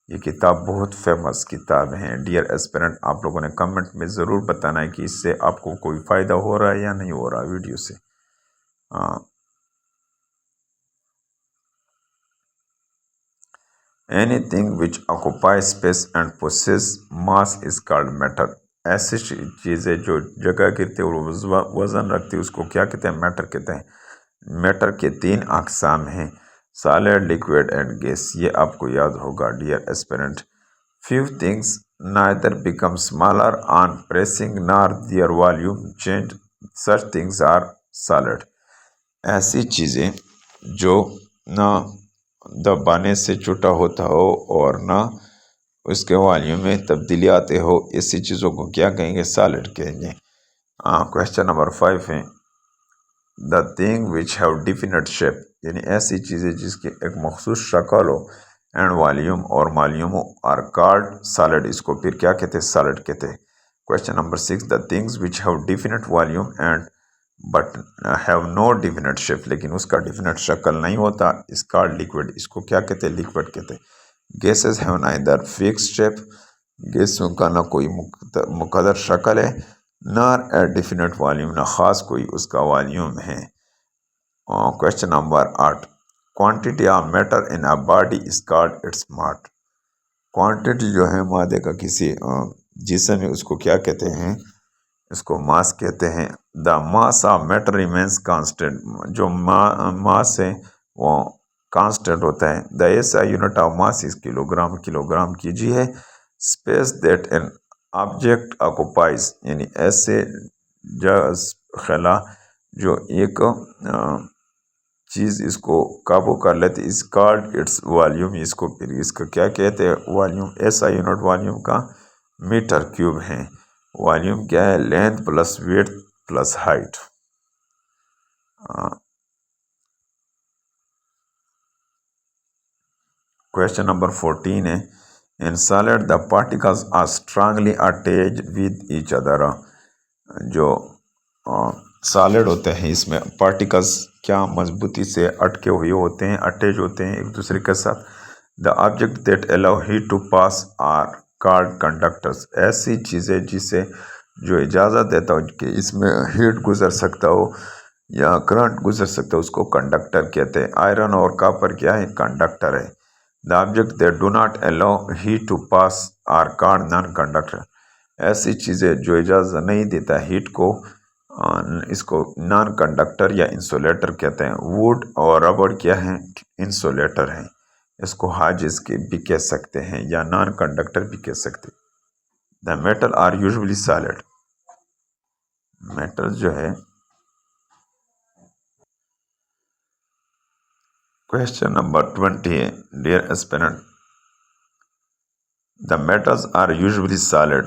ये किताब बहुत फेमस किताब है। डियर एस्पिरेंट, आप लोगों ने कमेंट में ज़रूर बताना है कि इससे आपको कोई फ़ायदा हो रहा है या नहीं हो रहा वीडियो से। Anything which occupy space and possess mass is called matter. ऐसी चीज़ें जो जगह गिरते और वज़न रखती है उसको क्या कहते हैं? मैटर कहते हैं। मैटर के 3 अक़साम हैं, सॉलिड, लिक्विड एंड गैस। ये आपको याद होगा dear aspirant. Few things neither become smaller on pressing nor their volume change. Such things are solid. ऐसी चीज़ें जो ना दबाने से छोटा होता हो और ना उसके वॉल्यूम में तब्दीली आते हो, ऐसी चीज़ों को क्या कहेंगे? सॉलिड कहेंगे। क्वेश्चन नंबर 5 है the thing which have definite shape, यानी ऐसी चीज़ें जिसकी एक मखसूस शक्ल हो एंड वॉल्यूम और माल्यूम आर कॉल्ड सॉलिड। इसको फिर क्या कहते हैं? सॉलिड कहते हैं। Question number 6 the things which have definite volume and but have no definite shape, लेकिन उसका डिफिनेट शक्ल नहीं होता, इस कॉल्ड लिक्विड। इसको क्या कहते हैं? लिक्विड कहते हैं। Gases have neither fixed shape, गैसों का ना कोई मुकद्दर शक्ल है, नॉर ए डिफिनेट वॉल्यूम, ना ख़ास कोई उसका वॉल्यूम है। Question number 8 quantity of matter in a body is called its mass. Quantity जो है मादे का किसी जिस्म में, उसको क्या कहते हैं? इसको मास कहते हैं। The mass of matter remains constant, जो मास है वो कांस्टेंट होता है। The SI unit of mass is kilogram. Kilogram कीजिए है। Space that an object occupies, यानी ऐसे खला जो एक चीज़ इसको काबू कर लेते, इस कॉल्ड इट्स वॉल्यूम। इसको फिर इसका क्या कहते हैं? वॉल्यूम। ऐसा यूनिट वॉल्यूम का मीटर क्यूब है। वॉल्यूम क्या है? Length plus width plus height. Question number 14 है in solid the particles are strongly attached with each other. जो सॉलिड होते हैं इसमें पार्टिकल्स क्या मजबूती से अटके हुए होते हैं, अटैच होते हैं एक दूसरे के साथ। The object that allow heat to pass are called conductors. ऐसी चीज़ें जिसे जो इजाज़त देता हो कि इसमें हीट गुजर सकता हो या करंट गुजर सकता है, उसको कंडक्टर कहते हैं। आयरन और कॉपर क्या है? कंडक्टर है। The object that do not allow heat to pass are called non conductor. ऐसी चीज़ें जो इजाज़त नहीं देता हीट को, इसको नॉन कंडक्टर या इंसुलेटर कहते हैं। वुड और रबड़ क्या है? इंसुलेटर है। इसको हाजिज के भी कह सकते हैं या नॉन कंडक्टर भी कह सकते हैं। The metal are usually solid. Metal जो है, क्वेश्चन नंबर 20 है dear aspirant the metals are usually solid.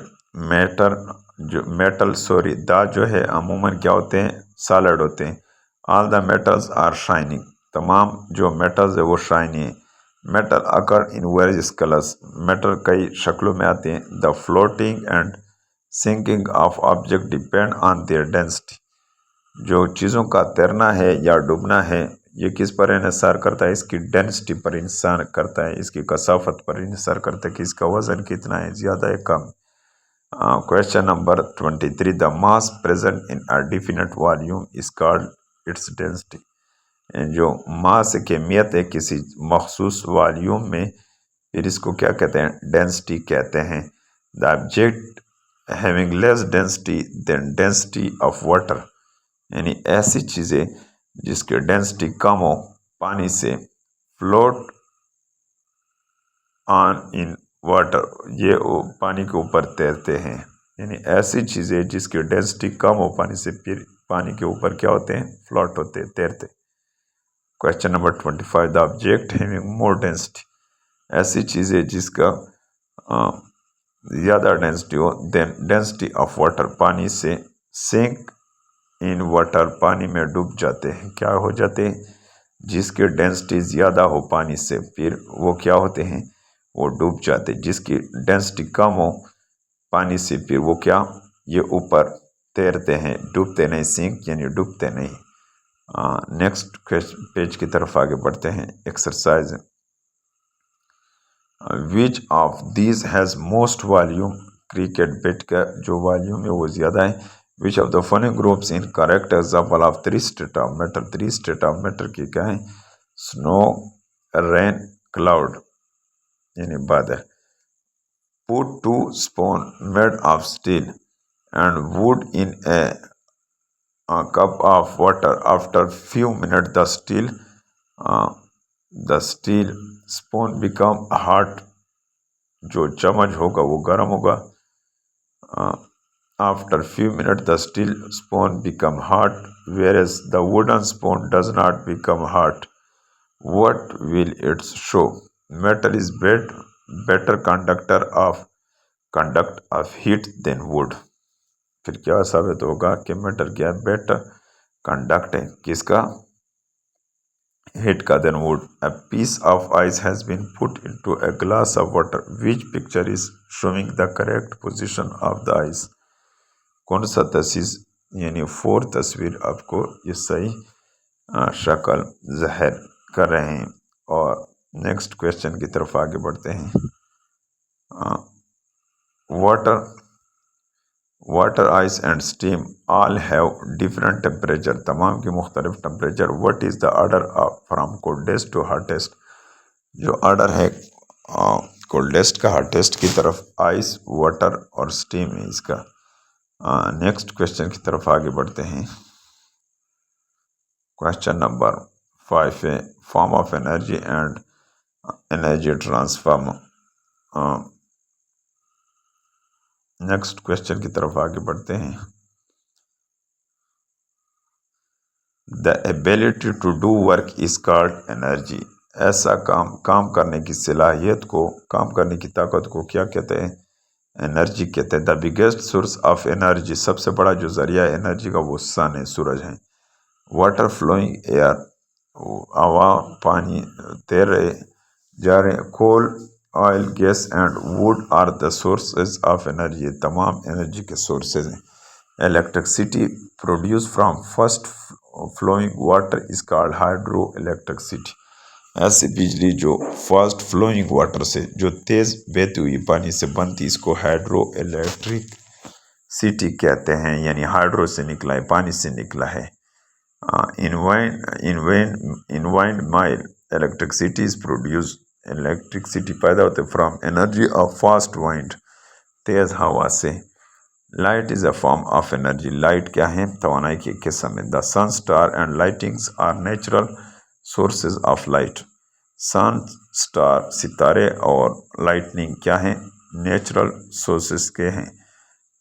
The जो है अमूमन क्या होते हैं? सॉलिड होते हैं। All the metals are shining. तमाम जो मेटल्स है वो शाइनी है। Metal occur in various colours. Metal कई शक्लों में आते हैं। The floating and sinking of object depend on their density. जो चीज़ों का तैरना है या डूबना है, ये किस पर इन्हिसार करता है? इसकी डेंसिटी पर इन्हिसार करता है, इसकी कसाफत पर इन्हिसार करता है कि इसका वज़न कितना है, ज़्यादा है कम। Question number 23 the mass present in a definite volume is called its density. जो मास कमियत है किसी मखसूस वॉल्यूम में, फिर इसको क्या कहते हैं? डेंसिटी कहते हैं। The object having less density than density of water, यानी ऐसी चीज़ें जिसकी डेंसिटी कम हो पानी से, फ्लोट ऑन इन वाटर, ये पानी के ऊपर तैरते हैं। यानी ऐसी चीज़ें जिसकी डेंसिटी कम हो पानी से, फिर पानी के ऊपर क्या होते हैं? फ्लोट होते, तैरते। Question number 25 the object having more density. ऐसी चीज़ें जिसका ज़्यादा डेंसिटी हो देन डेंसिटी ऑफ वाटर, पानी से, सिंक इन वाटर, पानी में डूब जाते हैं। क्या हो जाते हैं? जिसकी डेंसिटी ज़्यादा हो पानी से, फिर वो क्या होते हैं? वो डूब जाते। जिसकी डेंसिटी कम हो पानी से, फिर वो क्या ये ऊपर तैरते हैं, डूबते नहीं, सिंक यानी डूबते नहीं। नेक्स्ट पेज की तरफ आगे बढ़ते हैं। Exercise, which of these has most volume, cricket bat का जो वॉल्यूम है वो ज़्यादा है। Which of the following groups in correct example of three state of matter, three state of matter की क्या है? स्नो, रेन, क्लाउड यानी बादल। Put two spoon made of steel and would in A cup of water. After few minutes the steel spoon become hot, जो चम्मच होगा वो गर्म होगा। After few minutes the steel spoon become hot whereas the wooden spoon does not become hot. What will it show? Metal is better conduct of heat than wood. फिर क्या साबित होगा कि मेटल क्या है? बेटर कंडक्ट है किसका? हीट का than wood. A piece of ice has been put into a glass of water, which picture is showing the correct position of the ice? कौन सा तस्वीर यानी 4 तस्वीर आपको ये सही शक्ल ज़ाहिर कर रहे हैं। और नेक्स्ट क्वेश्चन की तरफ आगे बढ़ते हैं। Water, ice and steam all have different temperature, तमाम की मुख्तलिफ temperature. What is the order from coldest to hottest? जो ऑर्डर है कोल्डेस्ट का हॉटेस्ट की तरफ आइस, वाटर और स्टीम है इसका। नेक्स्ट क्वेश्चन की तरफ आगे बढ़ते हैं। क्वेश्चन नंबर 5 है form of energy and energy transform. Next question की तरफ आगे बढ़ते हैं। The ability to do work is called energy. ऐसा काम करने की सलाहियत को, काम करने की ताकत को क्या कहते हैं? एनर्जी कहते हैं। The biggest source of energy, सबसे बड़ा जो जरिया एनर्जी का वो सन है, सूरज है। वाटर फ्लोइंग एयर, हवा पानी तैर रहे जा रहे। Coal, oil, gas and wood are the sources of energy, तमाम एनर्जी के सोर्सेज हैं। Electricity produce from first flowing water is called hydro electricity. ऐसी बिजली जो फास्ट फ्लोइंग वाटर से, जो तेज़ बहती हुई पानी से बनती, इसको हाइड्रो इलेक्ट्रिक सिटी कहते हैं, यानी हाइड्रो से निकला है, पानी से निकला है। In wind mill electricity is produce, electricity पैदा होते from energy of fast wind, तेज़ हवा से। Light is a form of energy, light क्या है? तवानाई की किस्म है। The sun, star and lightings are natural sources of light. Sun, star, सितारे और लाइटनिंग क्या हैं? नेचुरल सोर्सेज के हैं।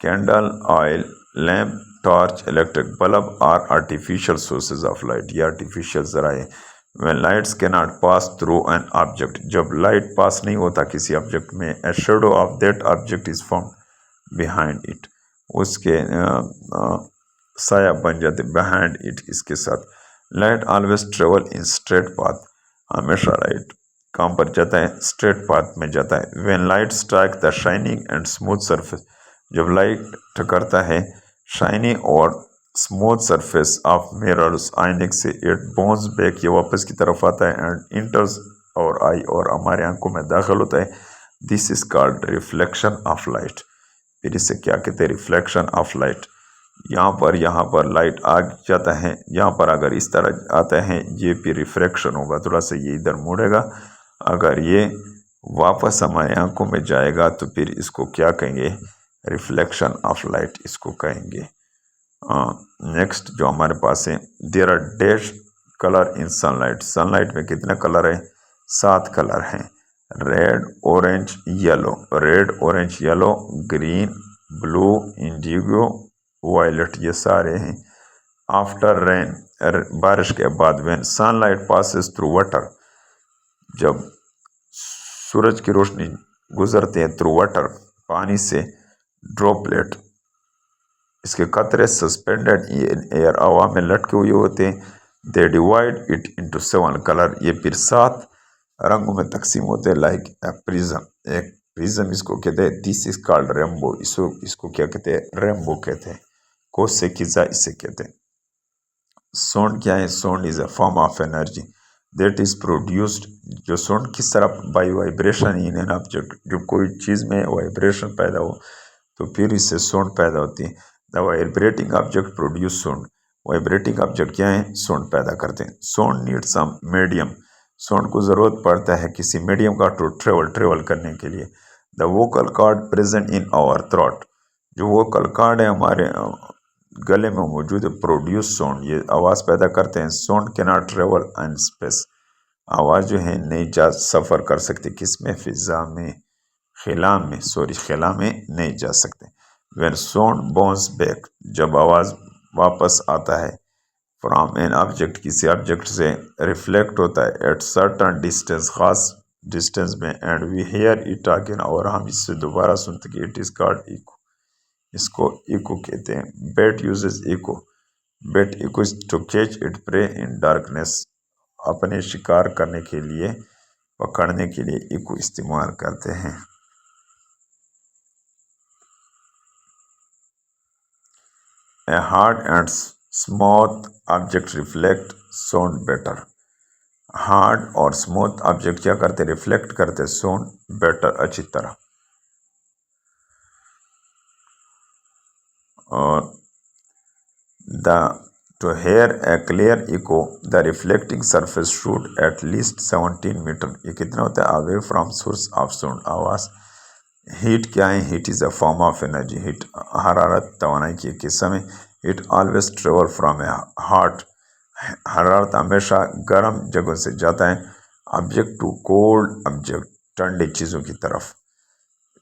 Candle, oil, lamp, torch, electric bulb are artificial sources of light, ये आर्टिफिशियल ज़राए। When lights can not pass through an object, जब लाइट पास नहीं होता किसी ऑब्जेक्ट में, a shadow of that object is found behind it, उसके साया बन जाते बिहाइंड इट, इसके साथ। Light always travel in straight path, हमेशा लाइट काम पर जाता है, स्ट्रेट पाथ में जाता है। When light strike the shining and smooth surface, जब लाइट टकराता है शाइनी और स्मूथ सरफेस ऑफ मिरर्स, आईने से, इट बाउंस बैक, ये वापस की तरफ आता है, एंड इंटर्स और आई, और हमारे आंखों में दाखिल होता है। This is called reflection of light. फिर इसे क्या कहते हैं? Reflection of light. यहाँ पर लाइट आ जाता है, यहाँ पर अगर इस तरह आता है ये फिर रिफ्लेक्शन होगा, थोड़ा सा ये इधर मुड़ेगा। अगर ये वापस हमारे आंखों में जाएगा तो फिर इसको क्या कहेंगे? रिफ्लेक्शन ऑफ लाइट इसको कहेंगे। नेक्स्ट जो हमारे पास है, there are dash colour in sunlight, sunlight में कितने कलर हैं? 7 कलर हैं। Red, orange, yellow, red, orange, yellow, green, blue, indigo, violet, ये सारे हैं। आफ्टर रेन, बारिश के बाद, when sunlight passes through water, जब सूरज की रोशनी गुजरते हैं थ्रू वाटर, पानी से, ड्रॉपलेट, इसके कतरे सस्पेंडेड इन एयर, हवा में लटके हुए होते हैं। They divide it into 7 colour, ये फिर 7 रंगों में तकसीम होते हैं। लाइक ए प्रिज्म, एक प्रिज्म इसको कहते हैं, दिस इज कॉल्ड रेम्बो, इसको क्या कहते हैं, रेम्बो कहते हैं। कोसेकिजा इसे कहते हैं। साउंड क्या है, sound is a form of energy that is produced. जो साउंड किस तरह, by vibration in an object, जब कोई चीज़ में वाइब्रेशन पैदा हो तो फिर इससे साउंड पैदा होती है। The vibrating object produce sound. Vibrating object क्या है, साउंड पैदा करते हैं। Sound need some medium, sound को ज़रूरत पड़ता है किसी मीडियम का टू ट्रेवल करने के लिए। The vocal cord present in our throat, जो वोकल कॉर्ड है हमारे गले में मौजूद है, प्रोड्यूस साउंड, ये आवाज़ पैदा करते हैं। Sound can not travel in space, आवाज़ जो है नहीं जा सफ़र कर सकती, किसमें, फिज़ा में, खिला में, खिला में नहीं जा सकते। व्हेन साउंड बाउंस बैक, जब आवाज़ वापस आता है, फ्रॉम एन ऑब्जेक्ट, किसी ऑब्जेक्ट से, रिफ्लेक्ट होता है एट सर्टन डिस्टेंस, खास डिस्टेंस में, and we hear it again, और हम इससे दोबारा सुनते कि इट इज़ कॉल्ड इको, इसको इको कहते हैं। Bat uses echo, bat echo to catch it prey in darkness, अपने शिकार करने के लिए, पकड़ने के लिए इको इस्तेमाल करते हैं। A hard and smooth object reflect sound better, hard और स्मूथ ऑब्जेक्ट क्या करते, रिफ्लेक्ट करते साउंड बेटर, अच्छी तरह। और the to hear a clear echo the reflecting surface should at least 17 metre, ये कितना होता है, away from source of sound, आवाज़। हीट क्या है, heat is a form of energy, heat हरारत, तवानाई की किस्म है। It always travel from a hot, हरारत हमेशा गर्म जगह से जाता है, ऑब्जेक्ट टू कोल्ड ऑब्जेक्ट, ठंडी चीज़ों की तरफ।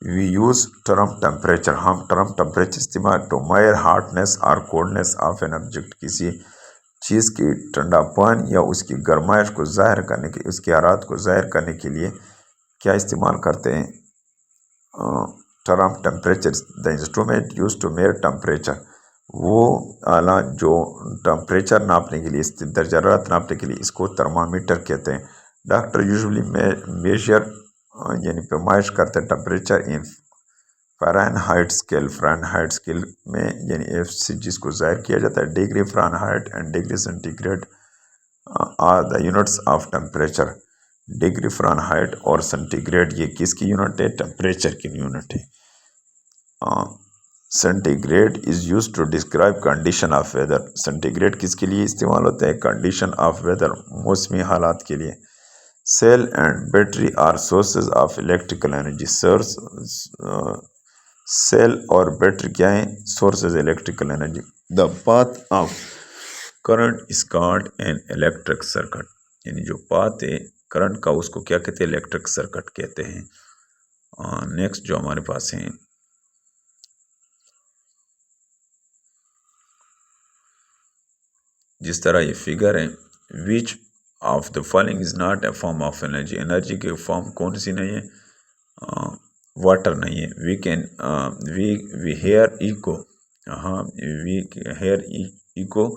वी यूज़ टर्म टेम्परेचर, हम टर्म टेम्परेचर इस्तेमाल टू मेजर हार्डनेस और कोल्डनेस ऑफ एन ऑब्जेक्ट, किसी चीज़ की ठंडापन या उसकी गर्माइश को ज़ाहिर करने के, उसकी हरारत को ज़ाहिर करने के लिए क्या इस्तेमाल करते हैं, term temperature. The instrument use to measure temperature, वो आला जो टेम्परेचर नापने के लिए, दर्जा हरारत नापने के लिए, इसको थर्मामीटर कहते हैं। डॉक्टर यूजुअली मेजर यानी पैमाइश करते हैं temperature in Fahrenheit scale, Fahrenheit scale में यानी FC जिसको ज़ाहिर किया जाता है, degree Fahrenheit and degree centigrade are the units of temperature. Degree Fahrenheit और सेंटीग्रेड ये किसकी यूनिट है, टेम्परेचर की यूनिट है। Centigrade is use to describe condition of weather, centigrade किसके लिए इस्तेमाल होता है, कंडीशन ऑफ वेदर, मौसमी हालात के लिए। Cell and battery are sources of electrical energy, cell और बैटरी क्या है, sources electrical energy. The path of current is called an electric circuit, यानी जो पाथ है करंट का उसको क्या कहते हैं, इलेक्ट्रिक सर्किट कहते हैं। नेक्स्ट जो हमारे पास है, जिस तरह ये फिगर है, which of the following is not a form of energy, energy के फॉर्म कौन सी नहीं है, वाटर नहीं है। We can we hear echo, हाँ we hear echo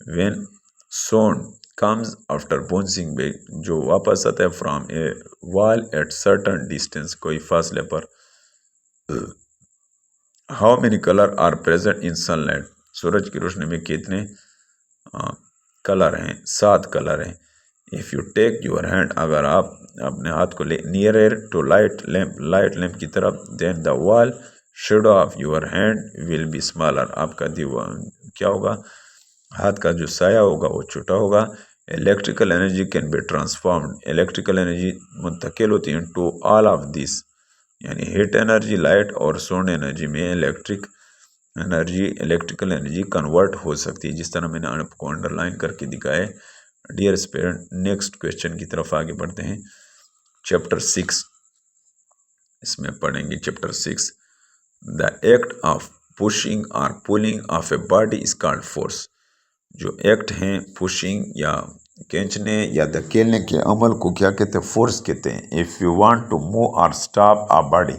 when sound comes after bouncing back, जो वापस आता है from a wall at certain distance, कोई फासले पर। How many colour are present in sunlight, सूरज की रोशनी में कितने कलर हैं, 7 कलर हैं। If you take your hand, अगर आप अपने हाथ को ले नियर टू लाइट लैम्प की तरफ, then the wall shadow of your hand will be smaller, आपका दीवार क्या होगा, हाथ का जो साया होगा वो छोटा होगा। Electrical energy can be transformed, electrical energy मुंतकिल होती है टू ऑल ऑफ दिस, यानी हीट एनर्जी, लाइट और साउंड एनर्जी में इलेक्ट्रिकल एनर्जी कन्वर्ट हो सकती है, जिस तरह मैंने आपको अंडरलाइन करके दिखाया। डियर स्टूडेंट, नेक्स्ट क्वेश्चन की तरफ आगे बढ़ते हैं। चैप्टर 6 इसमें पढ़ेंगे। Chapter 6, the act of pushing और pulling of a body is called force, जो एक्ट हैं पुशिंग या खींचने या धकेलने के अमल को क्या कहते हैं, फोर्स कहते हैं। If you want to move or stop a body,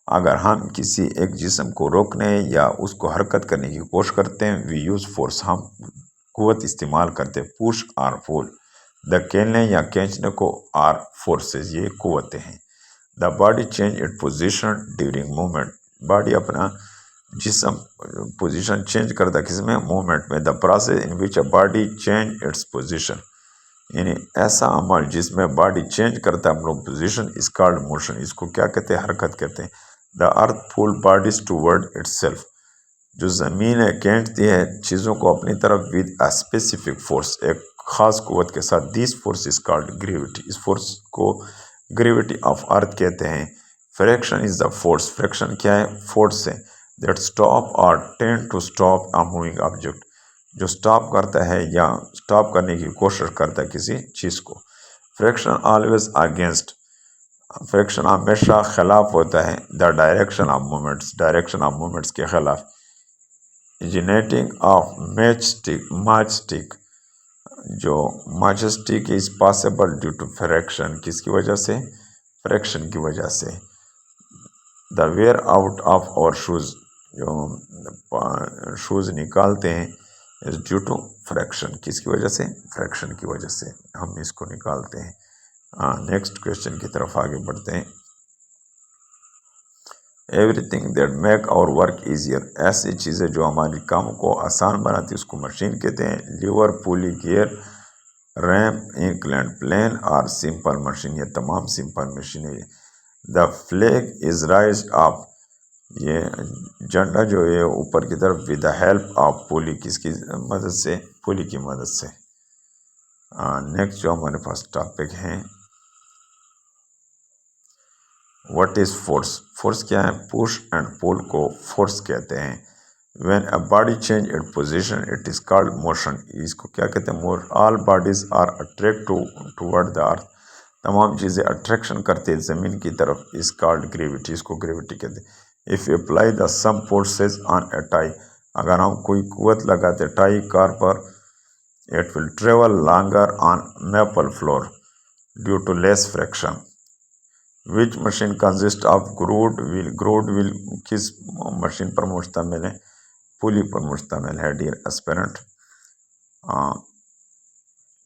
अगर हम किसी एक जिस्म को रोकने या उसको हरकत करने की कोशिश करते हैं, वी यूज़ फोर्स, हम कुव्वत इस्तेमाल करते हैं। पुश और पुल, धकेलने या खींचने को आर फोर्सेस, ये कुव्वतें हैं। The body change it position during movement, body अपना जिसम पोजीशन चेंज करता किसमें, मूवमेंट में। The process in which a body change its position, यानी ऐसा अमल जिसमें बॉडी चेंज करता है हम लोग पोजीशन, इज कॉल्ड मोशन, इसको क्या कहते हैं, हरकत कहते हैं। The earth pull bodies toward itself, जो ज़मीन है खींचती है चीज़ों को अपनी तरफ विद अ स्पेसिफिक फोर्स, एक ख़ास कुव्वत के साथ। This force is called gravity, इस फोर्स को ग्रेविटी ऑफ अर्थ कहते हैं। Friction is the force, friction क्या है, फोर्स है that stop or tend to stop a moving object, जो स्टॉप करता है या स्टॉप करने की कोशिश करता है किसी चीज़ को। फ्रैक्शन ऑलवेज अगेंस्ट, फ्रैक्शन हमेशा खिलाफ होता है the direction of movements, direction of movements के खिलाफ। जेनेटिंग ऑफ मैच स्टिक, जो match stick is possible due to friction, किसकी वजह से, फ्रैक्शन की वजह से। The wear out of our shoes, जो शूज़ निकालते हैं इज ड्यू टू फ्रैक्शन, किसकी वजह से, फ्रैक्शन की वजह से हम इसको निकालते हैं। नेक्स्ट क्वेश्चन की तरफ आगे बढ़ते हैं। Everything that make our work easier, ऐसी चीज़ें जो हमारे काम को आसान बनाती है उसको मशीन कहते हैं। लीवर, पुली, गियर, रैम्प, इंक्लाइन प्लेन और सिंपल मशीन, ये तमाम सिंपल मशीन है। द फ्लैग इज राइज्ड अप, ये झंडा जो है ऊपर की तरफ with the help of pulley, किसकी मदद से, पुली की मदद से। नेक्स्ट जो हमारे पास टॉपिक है, व्हाट इज फोर्स, फोर्स क्या है, पुश एंड पुल को फोर्स कहते हैं। When a body change it position it is called motion, इसको क्या कहते हैं, मोर। All bodies are attract toward the earth, तमाम चीज़ें अट्रैक्शन करते हैं ज़मीन की तरफ, इज कॉल्ड ग्रेविटी, इसको ग्रेविटी कहते हैं। If you apply the some forces on a tie, अगर हम कोई कुव्वत लगाते टाई कार पर, it will travel longer on maple floor due to less friction. Which machine consist of grooved wheel, grooved wheel किस मशीन पर मुश्तमिल है, पुली पर मुश्तमिल है। डियर एस्पिरेंट,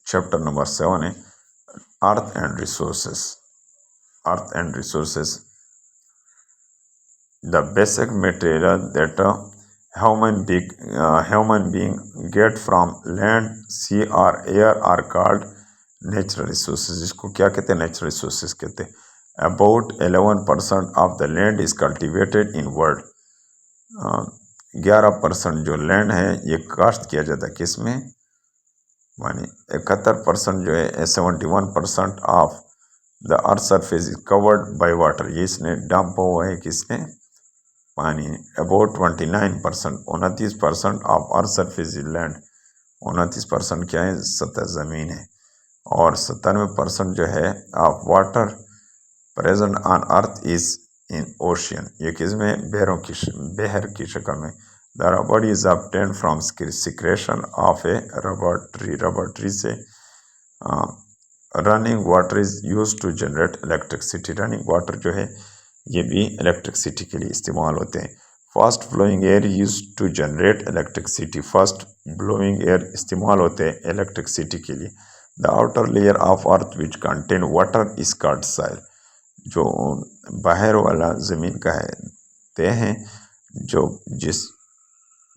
चैप्टर नंबर 7 है earth and resources, earth and resources. The basic material that human being get from land, sea और air are called natural resources, इसको क्या कहते हैं, नेचुरल रिसोर्सेज कहते हैं। About 11% of the land is cultivated in world, 11% जो लैंड है ये काश्त किया जाता है किस में, मानी 71% जो है, 71% of the earth surface is covered by water, ये इसने डंप हुआ है किसने, पानी। About 29%, 29% of earth surface is land, 29% क्या है, सतह ज़मीन है। और 97% जो है of water present on earth is in ocean, ये किस में, बहर की शक्ल में। The rubber is obtained from secretion of a rubber tree से। Running water is use to generate electricity, running water जो है ये भी इलेक्ट्रिसिटी के लिए इस्तेमाल होते हैं। Fast flowing air use to generate electricity, fast blowing air इस्तेमाल होते हैं इलेक्ट्रिसिटी के लिए। The outer layer of earth which contain water is called soil, जो बाहर वाला ज़मीन का है तह है जो जिस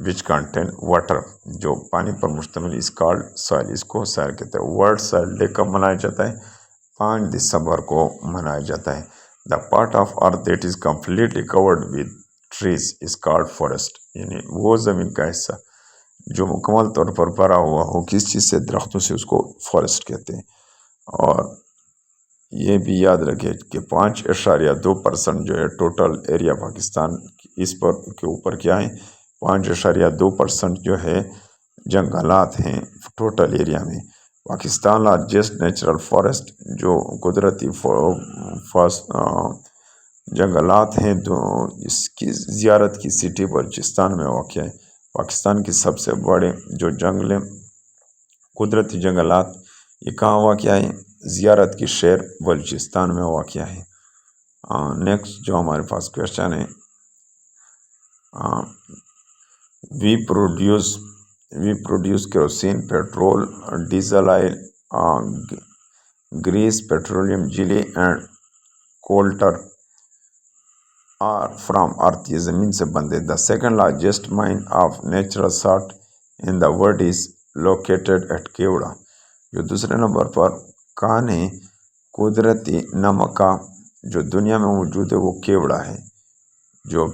विच कंटेन वाटर, जो पानी पर मुश्तमिल, इस कॉल्ड सॉइल, इसको सॉइल कहते हैं। वर्ल्ड सॉइल डे कब मनाया जाता है, 5 दिसंबर को मनाया जाता है। The part of earth that is completely covered with trees is called forest, यानी वो ज़मीन का हिस्सा जो मुकम्मल तौर पर भरा हुआ हो किस चीज़ से, दरख्तों से, उसको फॉरेस्ट कहते हैं। और ये भी याद रखें कि 5.2% जो है टोटल एरिया पाकिस्तान, इस पर के ऊपर क्या है, 5.2% जो है जंगलात हैं टोटल एरिया में। पाकिस्तान लार्जेस्ट नेचुरल फॉरेस्ट, जो कुदरती जंगलात हैं, तो इसकी ज़ियारत की सिटी बलूचिस्तान में वाक़ है। पाकिस्तान की सबसे बड़े जो जंगल, कुदरती जंगलात, ये कहाँ वाक़ है, ज़ियारत की शहर बलूचिस्तान में वाक़ है। नेक्स्ट जो हमारे पास क्वेश्चन है, we produce kerosene, petrol, diesel oil, grease, petroleum jelly and coal tar और फ्रॉम अर्थ, ये ज़मीन से बंधे। The second largest mine of natural salt in the world is located at Khewra. जो दूसरे नंबर पर काने कुदरती नमक का जो दुनिया में मौजूद है वो केवड़ा है, जो